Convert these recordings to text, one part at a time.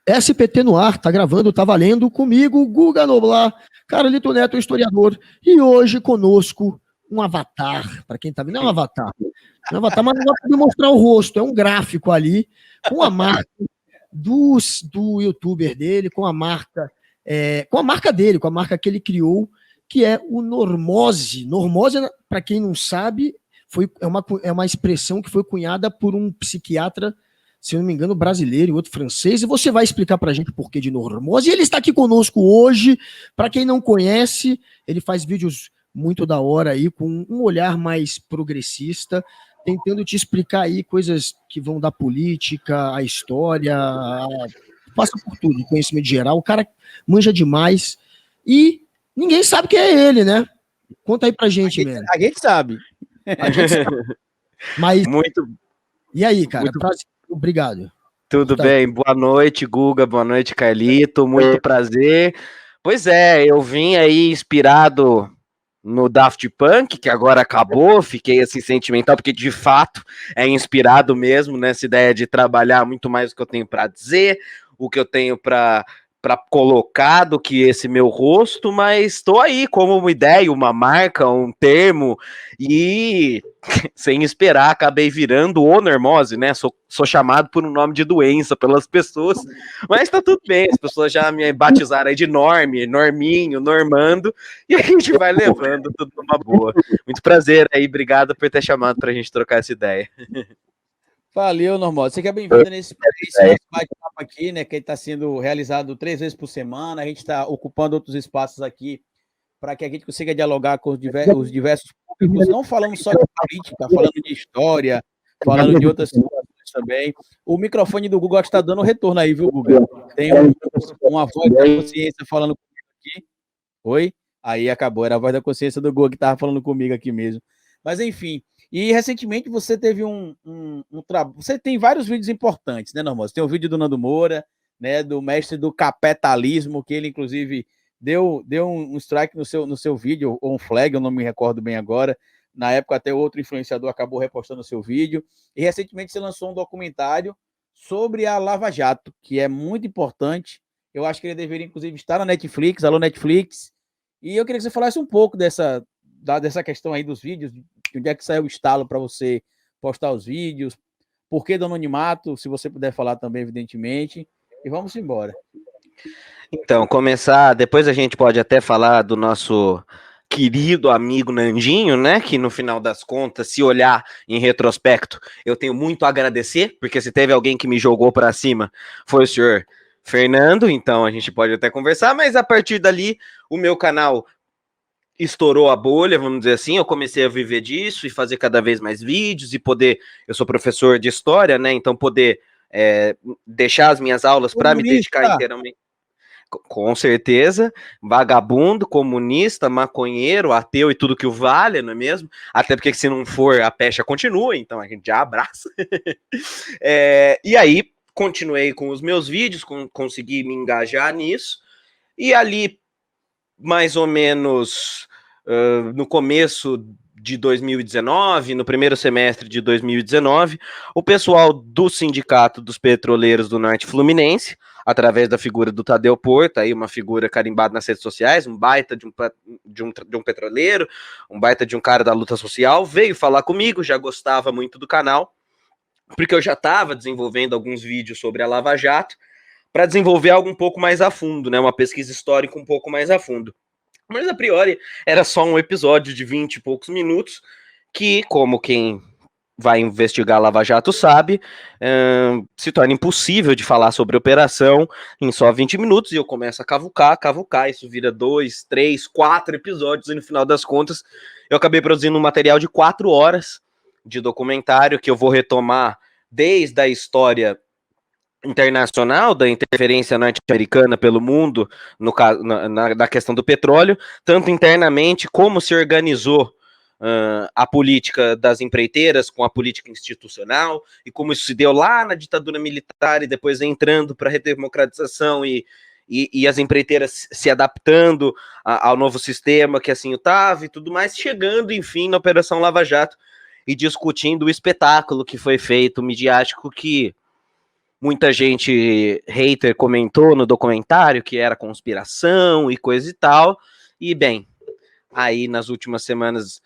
SPT no ar, tá gravando, tá valendo, comigo, Guga Noblar, Carlito Neto, historiador, e hoje conosco um avatar, para quem tá vendo, não é um avatar, não é um avatar, mas não vai poder mostrar o rosto, é um gráfico ali, com a marca do youtuber dele, com a marca dele, com a marca que ele criou, que é o Normose. Normose, para quem não sabe, é uma expressão que foi cunhada por um psiquiatra, se eu não me engano, brasileiro e outro francês, e você vai explicar pra gente o porquê de Normose. E ele está aqui conosco hoje. Para quem não conhece, ele faz vídeos muito da hora aí, com um olhar mais progressista, tentando te explicar aí coisas que vão da política, a história, passa por tudo, conhecimento geral. O cara manja demais e ninguém sabe quem é ele, né? Conta aí pra gente, mano. A gente sabe. A gente sabe. Mas muito. E aí, cara? Obrigado. Tudo bem? Boa noite, Guga. Boa noite, Carlito. Muito prazer. Pois é, eu vim aí inspirado no Daft Punk, que agora acabou, fiquei assim sentimental, porque de fato é inspirado mesmo nessa ideia de trabalhar muito mais o que eu tenho para dizer, o que eu tenho para colocar do que esse meu rosto, mas estou aí como uma ideia, uma marca, um termo, e sem esperar, acabei virando o Normose, né? Sou chamado por um nome de doença pelas pessoas, mas tá tudo bem, as pessoas já me batizaram aí de Norme, Norminho, Normando, e a gente vai levando tudo numa boa. Muito prazer aí, obrigado por ter chamado pra gente trocar essa ideia. Valeu, Normose. Você que é bem-vindo nesse nosso bate-papo aqui, né? Que está sendo realizado 3 vezes por semana. A gente está ocupando outros espaços aqui para que a gente consiga dialogar com os diversos públicos. Não falamos só de política, falando de história, falando de outras situações também. O microfone do Google está dando retorno aí, viu, Guga? Tem uma voz da consciência falando comigo aqui. Oi? Aí acabou. Era a voz da consciência do Google que estava falando comigo aqui mesmo. Mas, enfim... E recentemente você teve trabalho. Você tem vários vídeos importantes, né, Normose? Tem o vídeo do Nando Moura, né, do mestre do capitalismo, que ele, inclusive, deu um strike no seu vídeo, ou um flag, eu não me recordo bem agora. Na época, até outro influenciador acabou repostando o seu vídeo. E recentemente você lançou um documentário sobre a Lava Jato, que é muito importante. Eu acho que ele deveria, inclusive, estar na Netflix. Alô, Netflix. E eu queria que você falasse um pouco dessa questão aí dos vídeos, de onde é que saiu o estalo para você postar os vídeos, por que do anonimato, se você puder falar também, evidentemente, e vamos embora. Então, começar, depois a gente pode até falar do nosso querido amigo Nandinho, né, que no final das contas, se olhar em retrospecto, eu tenho muito a agradecer, porque se teve alguém que me jogou para cima, foi o senhor Fernando, então a gente pode até conversar, mas a partir dali, o meu canal estourou a bolha, vamos dizer assim, eu comecei a viver disso e fazer cada vez mais vídeos e poder, eu sou professor de história, né, então poder deixar as minhas aulas para me dedicar inteiramente. Com certeza, vagabundo, comunista, maconheiro, ateu e tudo que o vale, não é mesmo? Até porque se não for, a pecha continua, então a gente já abraça. E aí, continuei com os meus vídeos, consegui me engajar nisso, e ali, mais ou menos no começo de 2019, no primeiro semestre de 2019, o pessoal do Sindicato dos Petroleiros do Norte Fluminense, através da figura do Tadeu Porto, aí uma figura carimbada nas redes sociais, um baita de um petroleiro, um baita de um cara da luta social, veio falar comigo, já gostava muito do canal, porque eu já estava desenvolvendo alguns vídeos sobre a Lava Jato, para desenvolver algo um pouco mais a fundo, né, uma pesquisa histórica um pouco mais a fundo. Mas, a priori, era só um episódio de 20 e poucos minutos, que, como quem vai investigar a Lava Jato sabe, se torna impossível de falar sobre a operação em só 20 minutos, e eu começo a cavucar, isso vira 2, 3, 4 episódios, e no final das contas, eu acabei produzindo um material de 4 horas de documentário, que eu vou retomar desde a história internacional da interferência norte-americana pelo mundo na questão do petróleo, tanto internamente como se organizou a política das empreiteiras com a política institucional e como isso se deu lá na ditadura militar e depois entrando para a redemocratização e as empreiteiras se adaptando ao novo sistema que assim estava e tudo mais, chegando enfim na Operação Lava Jato e discutindo o espetáculo que foi feito, midiático, que muita gente hater comentou no documentário que era conspiração e coisa e tal. E, bem, aí nas últimas semanas,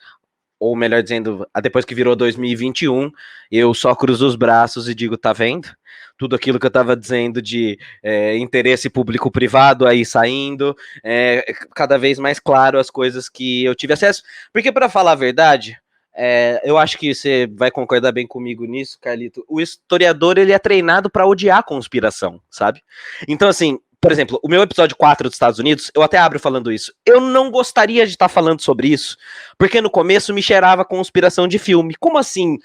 ou melhor dizendo, depois que virou 2021, eu só cruzo os braços e digo, tá vendo? Tudo aquilo que eu estava dizendo de interesse público-privado aí saindo, cada vez mais claro as coisas que eu tive acesso. Porque, para falar a verdade, eu acho que você vai concordar bem comigo nisso, Carlito. O historiador, ele é treinado para odiar a conspiração, sabe? Então, assim, por exemplo, o meu episódio 4 dos Estados Unidos, eu até abro falando isso. Eu não gostaria de estar falando sobre isso, porque no começo me cheirava conspiração de filme. Como assim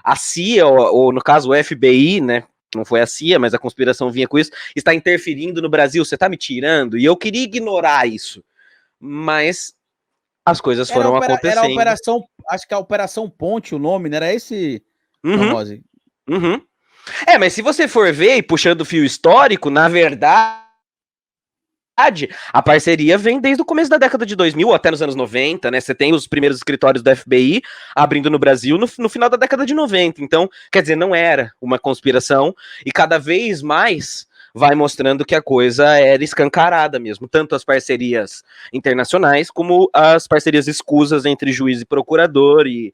a CIA, ou no caso o FBI, né? Não foi a CIA, mas a conspiração vinha com isso, está interferindo no Brasil, você está me tirando? E eu queria ignorar isso. Mas as coisas foram acontecendo. Era a Operação, acho que a Operação Ponte o nome, não era esse, Normose? Mas se você for ver, e puxando o fio histórico, na verdade, a parceria vem desde o começo da década de 2000, até nos anos 90, né? Você tem os primeiros escritórios do FBI abrindo no Brasil no final da década de 90. Então, quer dizer, não era uma conspiração, e cada vez mais vai mostrando que a coisa era escancarada mesmo, tanto as parcerias internacionais, como as parcerias escusas entre juiz e procurador, e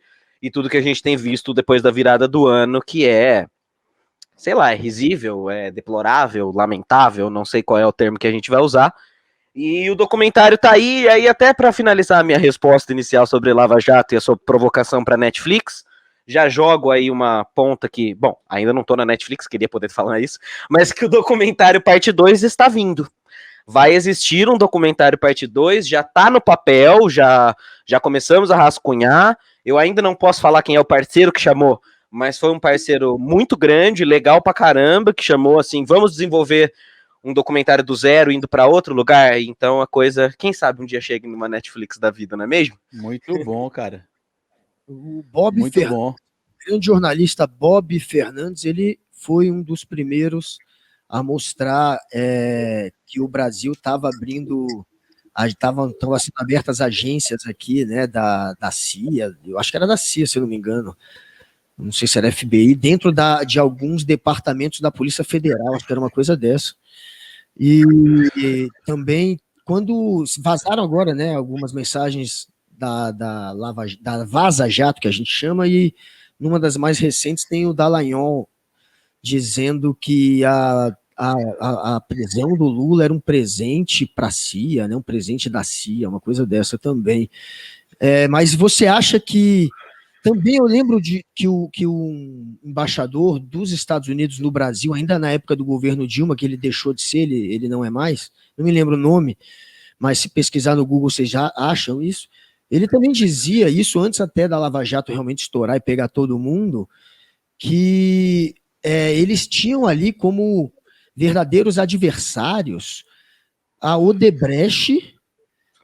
tudo que a gente tem visto depois da virada do ano, que sei lá, é risível, é deplorável, lamentável, não sei qual é o termo que a gente vai usar. E o documentário tá aí até para finalizar a minha resposta inicial sobre Lava Jato e a sua provocação para Netflix, já jogo aí uma ponta que, bom, ainda não tô na Netflix, queria poder falar isso, mas que o documentário parte 2 está vindo. Vai existir um documentário parte 2, já tá no papel, já começamos a rascunhar. Eu ainda não posso falar quem é o parceiro que chamou, mas foi um parceiro muito grande, legal pra caramba, que chamou assim, vamos desenvolver um documentário do zero, indo para outro lugar. Então a coisa, quem sabe um dia chegue numa Netflix da vida, não é mesmo? Muito bom, cara. O Bob Fernandes, o grande jornalista Bob Fernandes, ele foi um dos primeiros a mostrar que o Brasil estava abrindo, estavam sendo abertas agências aqui, né, da CIA, eu acho que era da CIA, se eu não me engano, não sei se era FBI, dentro de alguns departamentos da Polícia Federal, acho que era uma coisa dessa. E também, quando vazaram agora, né, algumas mensagens da Vaza Jato, que a gente chama, e numa das mais recentes tem o Dallagnol dizendo que a prisão do Lula era um presente para a CIA, né, um presente da CIA, uma coisa dessa também. Mas você acha que também eu lembro de que o embaixador dos Estados Unidos no Brasil, ainda na época do governo Dilma, que ele deixou de ser, ele não é mais, não me lembro o nome, mas se pesquisar no Google vocês já acham isso. Ele também dizia isso antes até da Lava Jato realmente estourar e pegar todo mundo, que eles tinham ali como verdadeiros adversários a Odebrecht.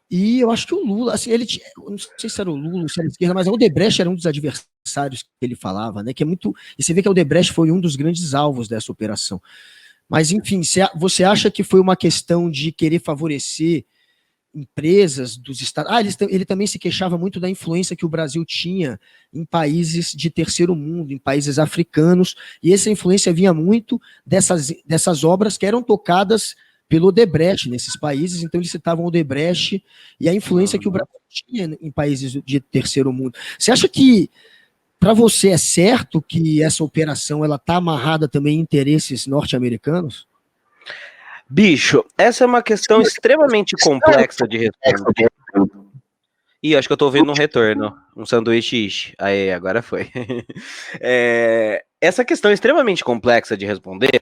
E eu acho que o Lula, assim, não sei se era o Lula, se era a esquerda, mas a Odebrecht era um dos adversários que ele falava, né? Que é muito. E você vê que a Odebrecht foi um dos grandes alvos dessa operação. Mas, enfim, você acha que foi uma questão de querer favorecer empresas dos Estados Unidos? Ele também se queixava muito da influência que o Brasil tinha em países de terceiro mundo, em países africanos, e essa influência vinha muito dessas obras que eram tocadas pelo Odebrecht nesses países, então eles citavam o Odebrecht e a influência que o Brasil tinha em países de terceiro mundo. Você acha que, para você, é certo que essa operação ela está amarrada também em interesses norte-americanos? Bicho, essa é uma questão extremamente complexa de responder. Ih, acho que eu tô ouvindo um retorno, um sanduíche. Aí, agora foi. Essa questão é extremamente complexa de responder,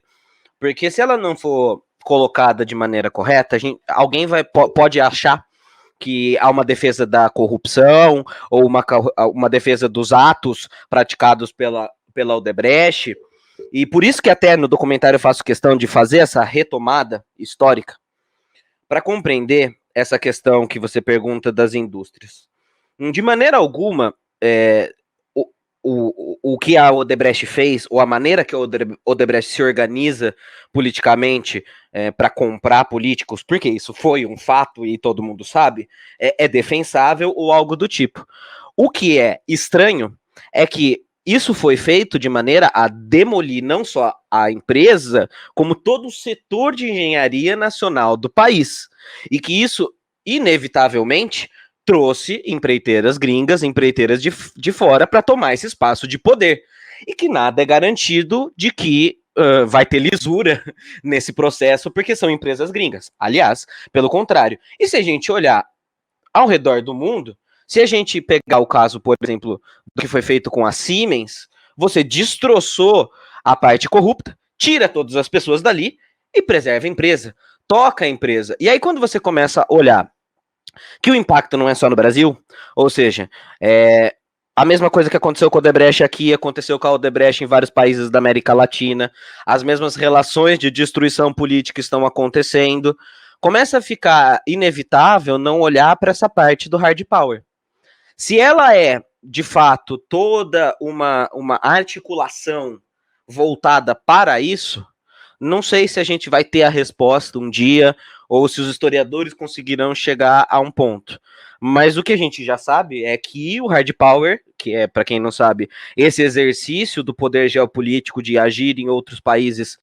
porque se ela não for colocada de maneira correta, alguém pode achar que há uma defesa da corrupção ou uma defesa dos atos praticados pela Odebrecht, e por isso que até no documentário eu faço questão de fazer essa retomada histórica para compreender essa questão que você pergunta das indústrias. De maneira alguma, o que a Odebrecht fez, ou a maneira que a Odebrecht se organiza politicamente para comprar políticos, porque isso foi um fato e todo mundo sabe, é defensável ou algo do tipo. O que é estranho é que isso foi feito de maneira a demolir não só a empresa, como todo o setor de engenharia nacional do país. E que isso, inevitavelmente, trouxe empreiteiras gringas, empreiteiras de fora, para tomar esse espaço de poder. E que nada é garantido de que vai ter lisura nesse processo, porque são empresas gringas. Aliás, pelo contrário. E se a gente olhar ao redor do mundo, se a gente pegar o caso, por exemplo, do que foi feito com a Siemens, você destroçou a parte corrupta, tira todas as pessoas dali e preserva a empresa, toca a empresa. E aí quando você começa a olhar que o impacto não é só no Brasil, ou seja, a mesma coisa que aconteceu com a Odebrecht aqui, aconteceu com a Odebrecht em vários países da América Latina, as mesmas relações de destruição política estão acontecendo, começa a ficar inevitável não olhar para essa parte do hard power. Se ela é, de fato, toda uma articulação voltada para isso, não sei se a gente vai ter a resposta um dia, ou se os historiadores conseguirão chegar a um ponto. Mas o que a gente já sabe é que o hard power, que é, para quem não sabe, esse exercício do poder geopolítico de agir em outros países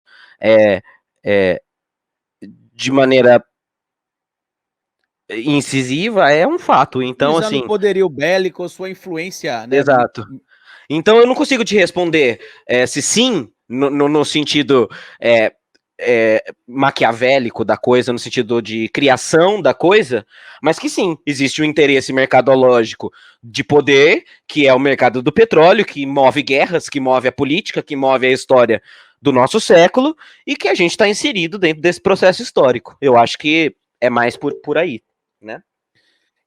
de maneira incisiva, é um fato. Então, Utilizando assim, o poderio bélico, sua influência, né? Exato. Então eu não consigo te responder se sim, no sentido maquiavélico da coisa, no sentido de criação da coisa, mas que sim, existe um interesse mercadológico de poder, que é o mercado do petróleo, que move guerras, que move a política, que move a história do nosso século, e que a gente está inserido dentro desse processo histórico. Eu acho que é mais por aí, né?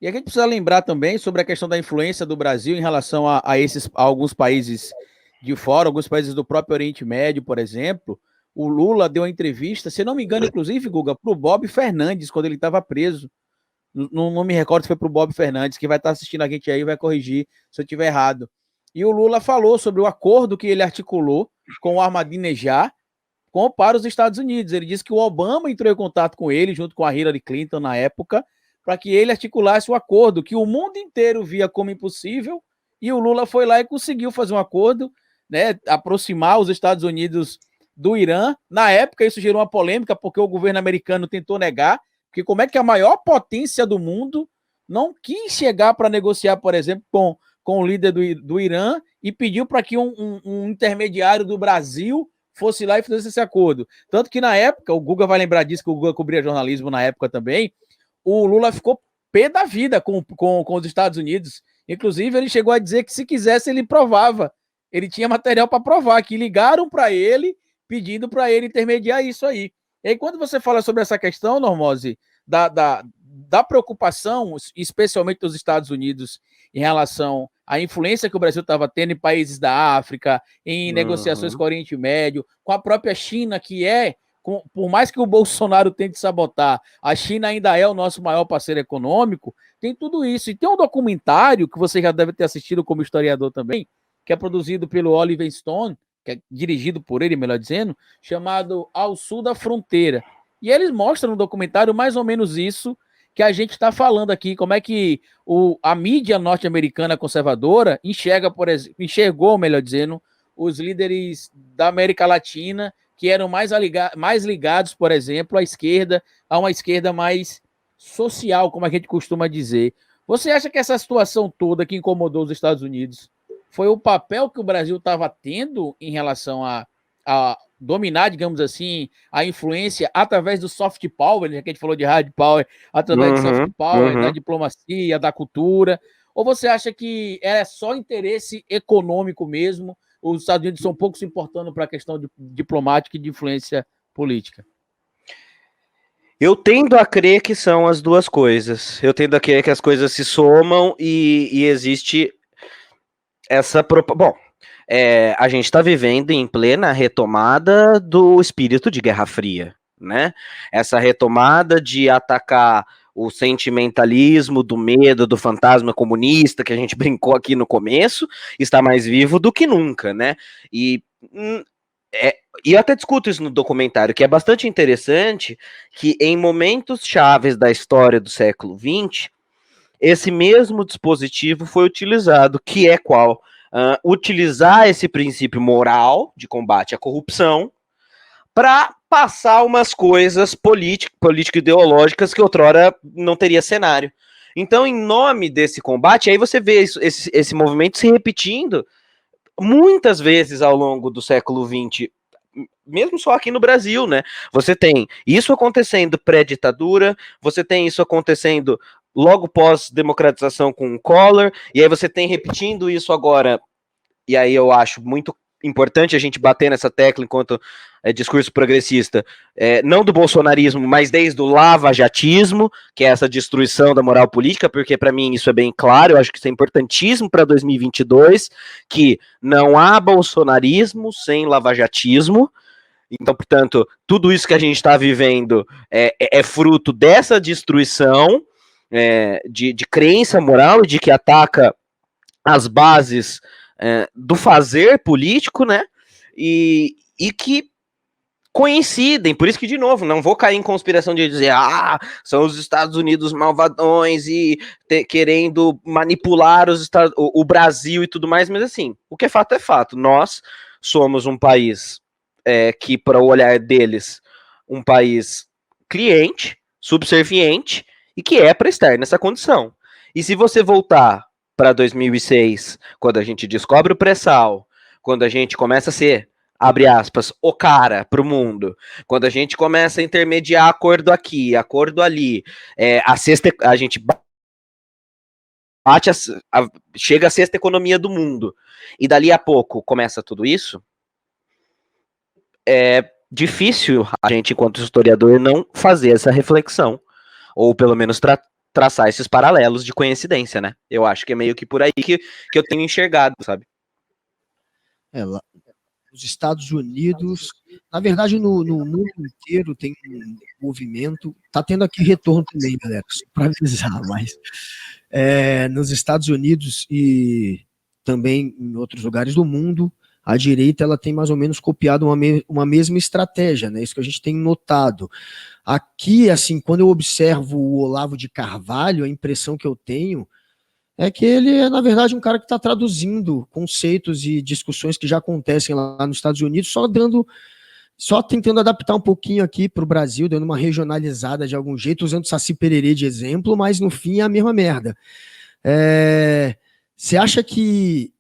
E a gente precisa lembrar também sobre a questão da influência do Brasil em relação a alguns países de fora, alguns países do próprio Oriente Médio, por exemplo. O Lula deu uma entrevista, se não me engano, inclusive, Guga, para o Bob Fernandes, quando ele estava preso. Não me recordo se foi para o Bob Fernandes, que vai estar assistindo a gente aí e vai corrigir se eu estiver errado. E o Lula falou sobre o acordo que ele articulou com o Ahmadinejad para os Estados Unidos. Ele disse que o Obama entrou em contato com ele, junto com a Hillary Clinton na época, para que ele articulasse o acordo que o mundo inteiro via como impossível, e o Lula foi lá e conseguiu fazer um acordo, né, aproximar os Estados Unidos do Irã. Na época, isso gerou uma polêmica, porque o governo americano tentou negar, porque como é que a maior potência do mundo não quis chegar para negociar, por exemplo, com o líder do Irã e pediu para que um intermediário do Brasil fosse lá e fizesse esse acordo. Tanto que na época, o Guga vai lembrar disso, que o Guga cobria jornalismo na época também, o Lula ficou pé da vida com os Estados Unidos. Inclusive, ele chegou a dizer que se quisesse, ele provava. Ele tinha material para provar, que ligaram para ele, pedindo para ele intermediar isso aí. E aí, quando você fala sobre essa questão, Normose, da preocupação, especialmente dos Estados Unidos, em relação à influência que o Brasil estava tendo em países da África, em negociações com o Oriente Médio, com a própria China, que por mais que o Bolsonaro tente sabotar, a China ainda é o nosso maior parceiro econômico, tem tudo isso. E tem um documentário que você já deve ter assistido como historiador também, que é produzido pelo Oliver Stone, que é dirigido por ele, melhor dizendo, chamado Ao Sul da Fronteira. E eles mostram no documentário mais ou menos isso que a gente está falando aqui, como é que a mídia norte-americana conservadora enxergou, melhor dizendo, os líderes da América Latina que eram mais ligados, por exemplo, à esquerda, a uma esquerda mais social, como a gente costuma dizer. Você acha que essa situação toda que incomodou os Estados Unidos foi o papel que o Brasil estava tendo em relação a dominar, digamos assim, a influência através do soft power, já que a gente falou de hard power, através do soft power, da diplomacia, da cultura? Ou você acha que é só interesse econômico mesmo? Os Estados Unidos são pouco se importando para a questão diplomática e de influência política? Eu tendo a crer que são as duas coisas. Eu tendo a crer que as coisas se somam e existe essa... Bom, a gente está vivendo em plena retomada do espírito de Guerra Fria, né? Essa retomada de atacar o sentimentalismo do medo, do fantasma comunista, que a gente brincou aqui no começo, está mais vivo do que nunca, né? E eu até discuto isso no documentário, que é bastante interessante, que em momentos chaves da história do século XX, esse mesmo dispositivo foi utilizado, que é qual? utilizar esse princípio moral de combate à corrupção para passar umas coisas político-ideológicas que outrora não teria cenário. Então, em nome desse combate, aí você vê esse movimento se repetindo muitas vezes ao longo do século XX, mesmo só aqui no Brasil, né? Você tem isso acontecendo pré-ditadura, você tem isso acontecendo logo pós-democratização com o Collor, e aí você tem repetindo isso agora, e aí eu acho muito importante a gente bater nessa tecla enquanto discurso progressista, não do bolsonarismo, mas desde o lavajatismo, que é essa destruição da moral política, porque para mim isso é bem claro, eu acho que isso é importantíssimo para 2022, que não há bolsonarismo sem lavajatismo. Então, portanto, tudo isso que a gente está vivendo é fruto dessa destruição de crença moral e de que ataca as bases do fazer político, né? E que coincidem, por isso que, de novo, não vou cair em conspiração de dizer, são os Estados Unidos malvadões e querendo manipular o Brasil e tudo mais, mas assim, o que é fato, nós somos um país que, para o olhar deles, um país cliente, subserviente, e que é para estar nessa condição. E se você voltar para 2006, quando a gente descobre o pré-sal, quando a gente começa a ser, abre aspas, o cara para o mundo, quando a gente começa a intermediar acordo aqui, acordo ali, a gente bate chega a sexta economia do mundo, e dali a pouco começa tudo isso, é difícil a gente, enquanto historiador, não fazer essa reflexão, ou pelo menos traçar esses paralelos de coincidência, né? Eu acho que é meio que por aí que eu tenho enxergado, sabe? Lá, nos Estados Unidos, na verdade, no mundo inteiro tem um movimento, tá tendo aqui retorno também, galera, só para avisar, mas nos Estados Unidos e também em outros lugares do mundo, a direita ela tem mais ou menos copiado uma mesma estratégia, né? Isso que a gente tem notado. Aqui, assim, quando eu observo o Olavo de Carvalho, a impressão que eu tenho é que ele é, na verdade, um cara que está traduzindo conceitos e discussões que já acontecem lá nos Estados Unidos, só tentando adaptar um pouquinho aqui para o Brasil, dando uma regionalizada de algum jeito, usando Saci Pererê de exemplo, mas no fim é a mesma merda. Você acha que,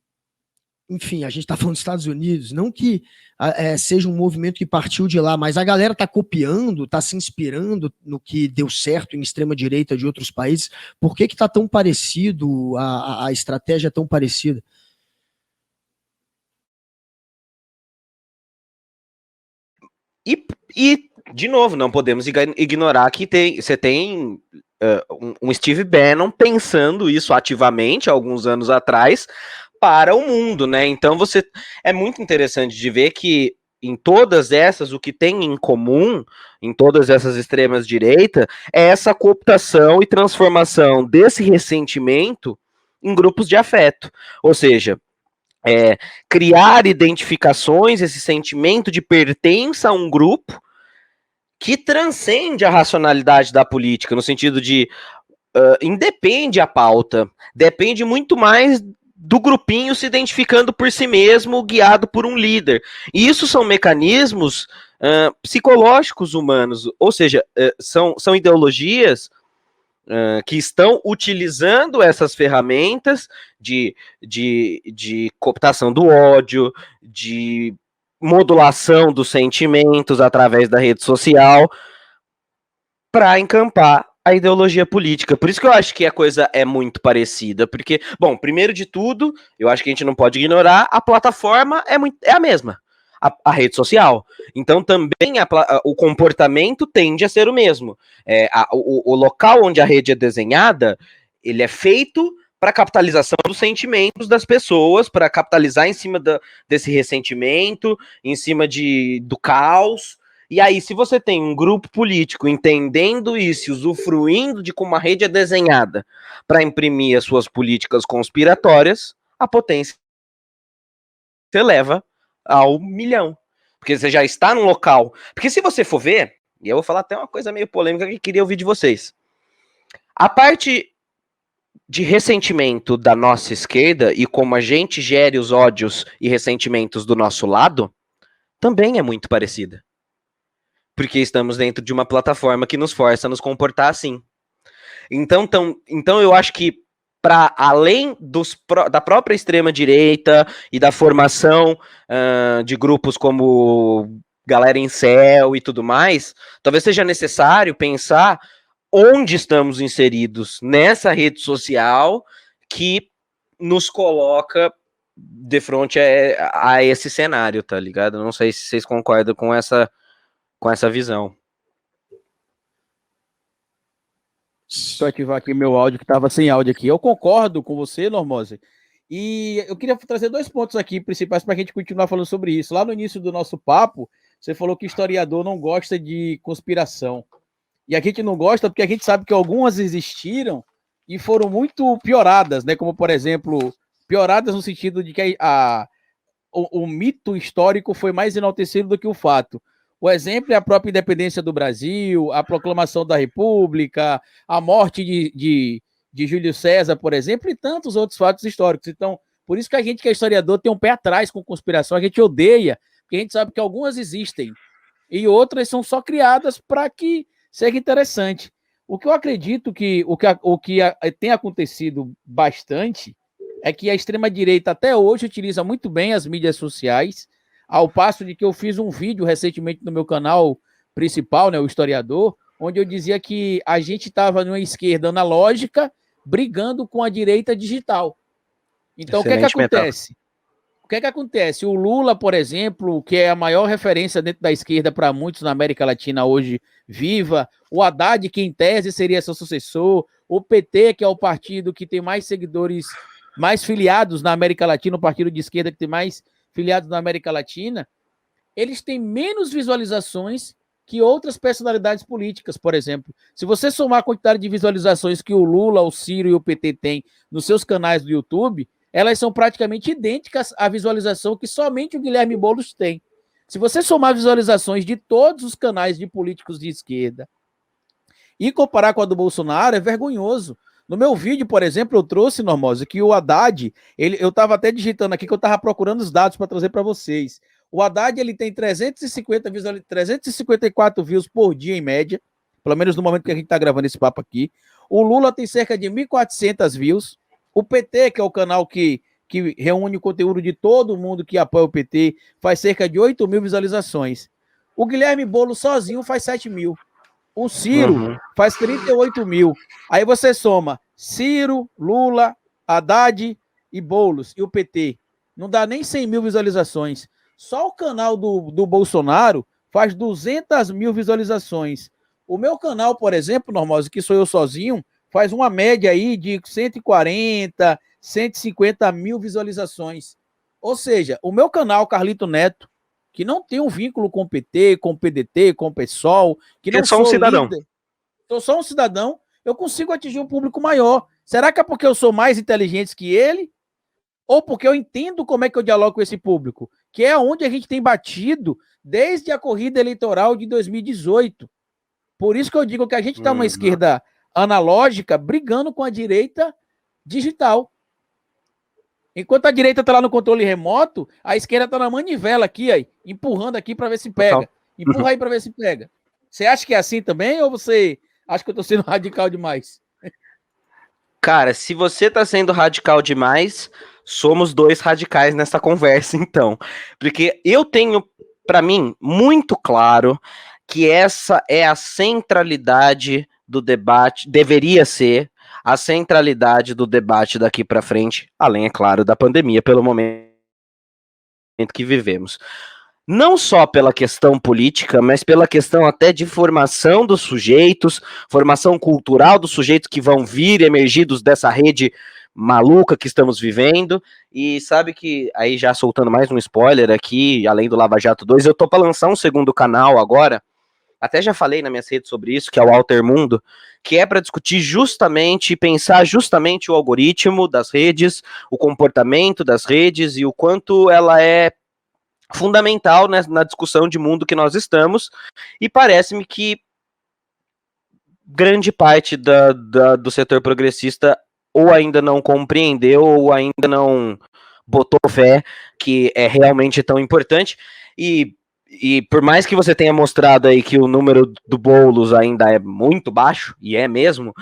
enfim, a gente está falando dos Estados Unidos, não que seja um movimento que partiu de lá, mas a galera está copiando, está se inspirando no que deu certo em extrema-direita de outros países. Por que está tão parecido, a estratégia é tão parecida? E de novo, não podemos ignorar que você tem um Steve Bannon pensando isso ativamente, alguns anos atrás, para o mundo, né? Então é muito interessante de ver que em todas essas, o que tem em comum, em todas essas extremas direitas, é essa cooptação e transformação desse ressentimento em grupos de afeto. Ou seja, criar identificações, esse sentimento de pertença a um grupo que transcende a racionalidade da política, no sentido de independe a pauta, depende muito mais do grupinho se identificando por si mesmo, guiado por um líder. E isso são mecanismos psicológicos humanos, ou seja, são ideologias que estão utilizando essas ferramentas de cooptação do ódio, de modulação dos sentimentos através da rede social, para encampar a ideologia política. Por isso que eu acho que a coisa é muito parecida, porque, bom, primeiro de tudo, eu acho que a gente não pode ignorar, a plataforma é a mesma, a rede social. Então também o comportamento tende a ser o mesmo. O local onde a rede é desenhada, ele é feito para capitalização dos sentimentos das pessoas, para capitalizar em cima desse ressentimento, em cima do caos. E aí, se você tem um grupo político entendendo isso, usufruindo de como a rede é desenhada para imprimir as suas políticas conspiratórias, a potência se eleva ao 1 milhão. Porque você já está num local. Porque se você for ver, e eu vou falar até uma coisa meio polêmica que queria ouvir de vocês. A parte de ressentimento da nossa esquerda e como a gente gere os ódios e ressentimentos do nosso lado, também é muito parecida. Porque estamos dentro de uma plataforma que nos força a nos comportar assim. Então eu acho que, para além da própria extrema-direita e da formação de grupos como Galera Incel e tudo mais, talvez seja necessário pensar onde estamos inseridos nessa rede social que nos coloca de frente a esse cenário, tá ligado? Não sei se vocês concordam com essa visão. Deixa eu ativar aqui meu áudio, que estava sem áudio aqui. Eu concordo com você, Normose. E eu queria trazer 2 pontos aqui principais para a gente continuar falando sobre isso. Lá no início do nosso papo, você falou que historiador não gosta de conspiração. E a gente não gosta porque a gente sabe que algumas existiram e foram muito pioradas, né? Como, por exemplo, pioradas no sentido de que o mito histórico foi mais enaltecido do que o fato. O exemplo é a própria independência do Brasil, a proclamação da República, a morte de Júlio César, por exemplo, e tantos outros fatos históricos. Então, por isso que a gente que é historiador tem um pé atrás com conspiração, a gente odeia, porque a gente sabe que algumas existem e outras são só criadas para que seja interessante. O que eu acredito que tem acontecido bastante é que a extrema-direita até hoje utiliza muito bem as mídias sociais, ao passo de que eu fiz um vídeo recentemente no meu canal principal, né, o Historiador, onde eu dizia que a gente estava numa esquerda analógica brigando com a direita digital. Então, Excelente, o que acontece? O que acontece? O Lula, por exemplo, que é a maior referência dentro da esquerda para muitos na América Latina hoje, viva. O Haddad, que em tese seria seu sucessor. O PT, que é o partido que tem mais seguidores, mais filiados na América Latina, o partido de esquerda que tem mais filiados na América Latina, eles têm menos visualizações que outras personalidades políticas, por exemplo. Se você somar a quantidade de visualizações que o Lula, o Ciro e o PT têm nos seus canais do YouTube, elas são praticamente idênticas à visualização que somente o Guilherme Boulos tem. Se você somar visualizações de todos os canais de políticos de esquerda e comparar com a do Bolsonaro, é vergonhoso. No meu vídeo, por exemplo, eu trouxe, Normose, que o Haddad, eu estava até digitando aqui que eu estava procurando os dados para trazer para vocês. O Haddad, ele tem 354 views por dia, em média, pelo menos no momento que a gente está gravando esse papo aqui. O Lula tem cerca de 1.400 views. O PT, que é o canal que reúne o conteúdo de todo mundo que apoia o PT, faz cerca de 8.000 visualizações. O Guilherme Boulos sozinho faz 7.000. O Ciro faz 38.000. Aí você soma Ciro, Lula, Haddad e Boulos e o PT. Não dá nem 100.000 visualizações. Só o canal do Bolsonaro faz 200.000 visualizações. O meu canal, por exemplo, Normose, que sou eu sozinho, faz uma média aí de 140, 150.000 visualizações. Ou seja, o meu canal, Carlito Neto, que não tem um vínculo com o PT, com o PDT, com o PSOL, que não sou um cidadão. Sou só um cidadão, eu consigo atingir um público maior. Será que é porque eu sou mais inteligente que ele? Ou porque eu entendo como é que eu dialogo com esse público? Que é onde a gente tem batido desde a corrida eleitoral de 2018. Por isso que eu digo que a gente está uma esquerda analógica brigando com a direita digital. Enquanto a direita está lá no controle remoto, a esquerda está na manivela aqui, aí, empurrando aqui para ver se pega. Empurra aí para ver se pega. Você acha que é assim também ou você acha que eu estou sendo radical demais? Cara, se você está sendo radical demais, somos 2 radicais nessa conversa, então. Porque eu tenho, para mim, muito claro que essa é a centralidade do debate, deveria ser a centralidade do debate daqui para frente, além, é claro, da pandemia, pelo momento que vivemos. Não só pela questão política, mas pela questão até de formação dos sujeitos, formação cultural dos sujeitos que vão vir emergidos dessa rede maluca que estamos vivendo. E sabe que, aí já soltando mais um spoiler aqui, além do Lava Jato 2, eu tô para lançar um segundo canal agora, até já falei nas minhas redes sobre isso, que é o Alter Mundo, que é para discutir justamente e pensar justamente o algoritmo das redes, o comportamento das redes e o quanto ela é fundamental, né, na discussão de mundo que nós estamos, e parece-me que grande parte do setor progressista ou ainda não compreendeu, ou ainda não botou fé que é realmente tão importante. E por mais que você tenha mostrado aí que o número do Boulos ainda é muito baixo, e é mesmo,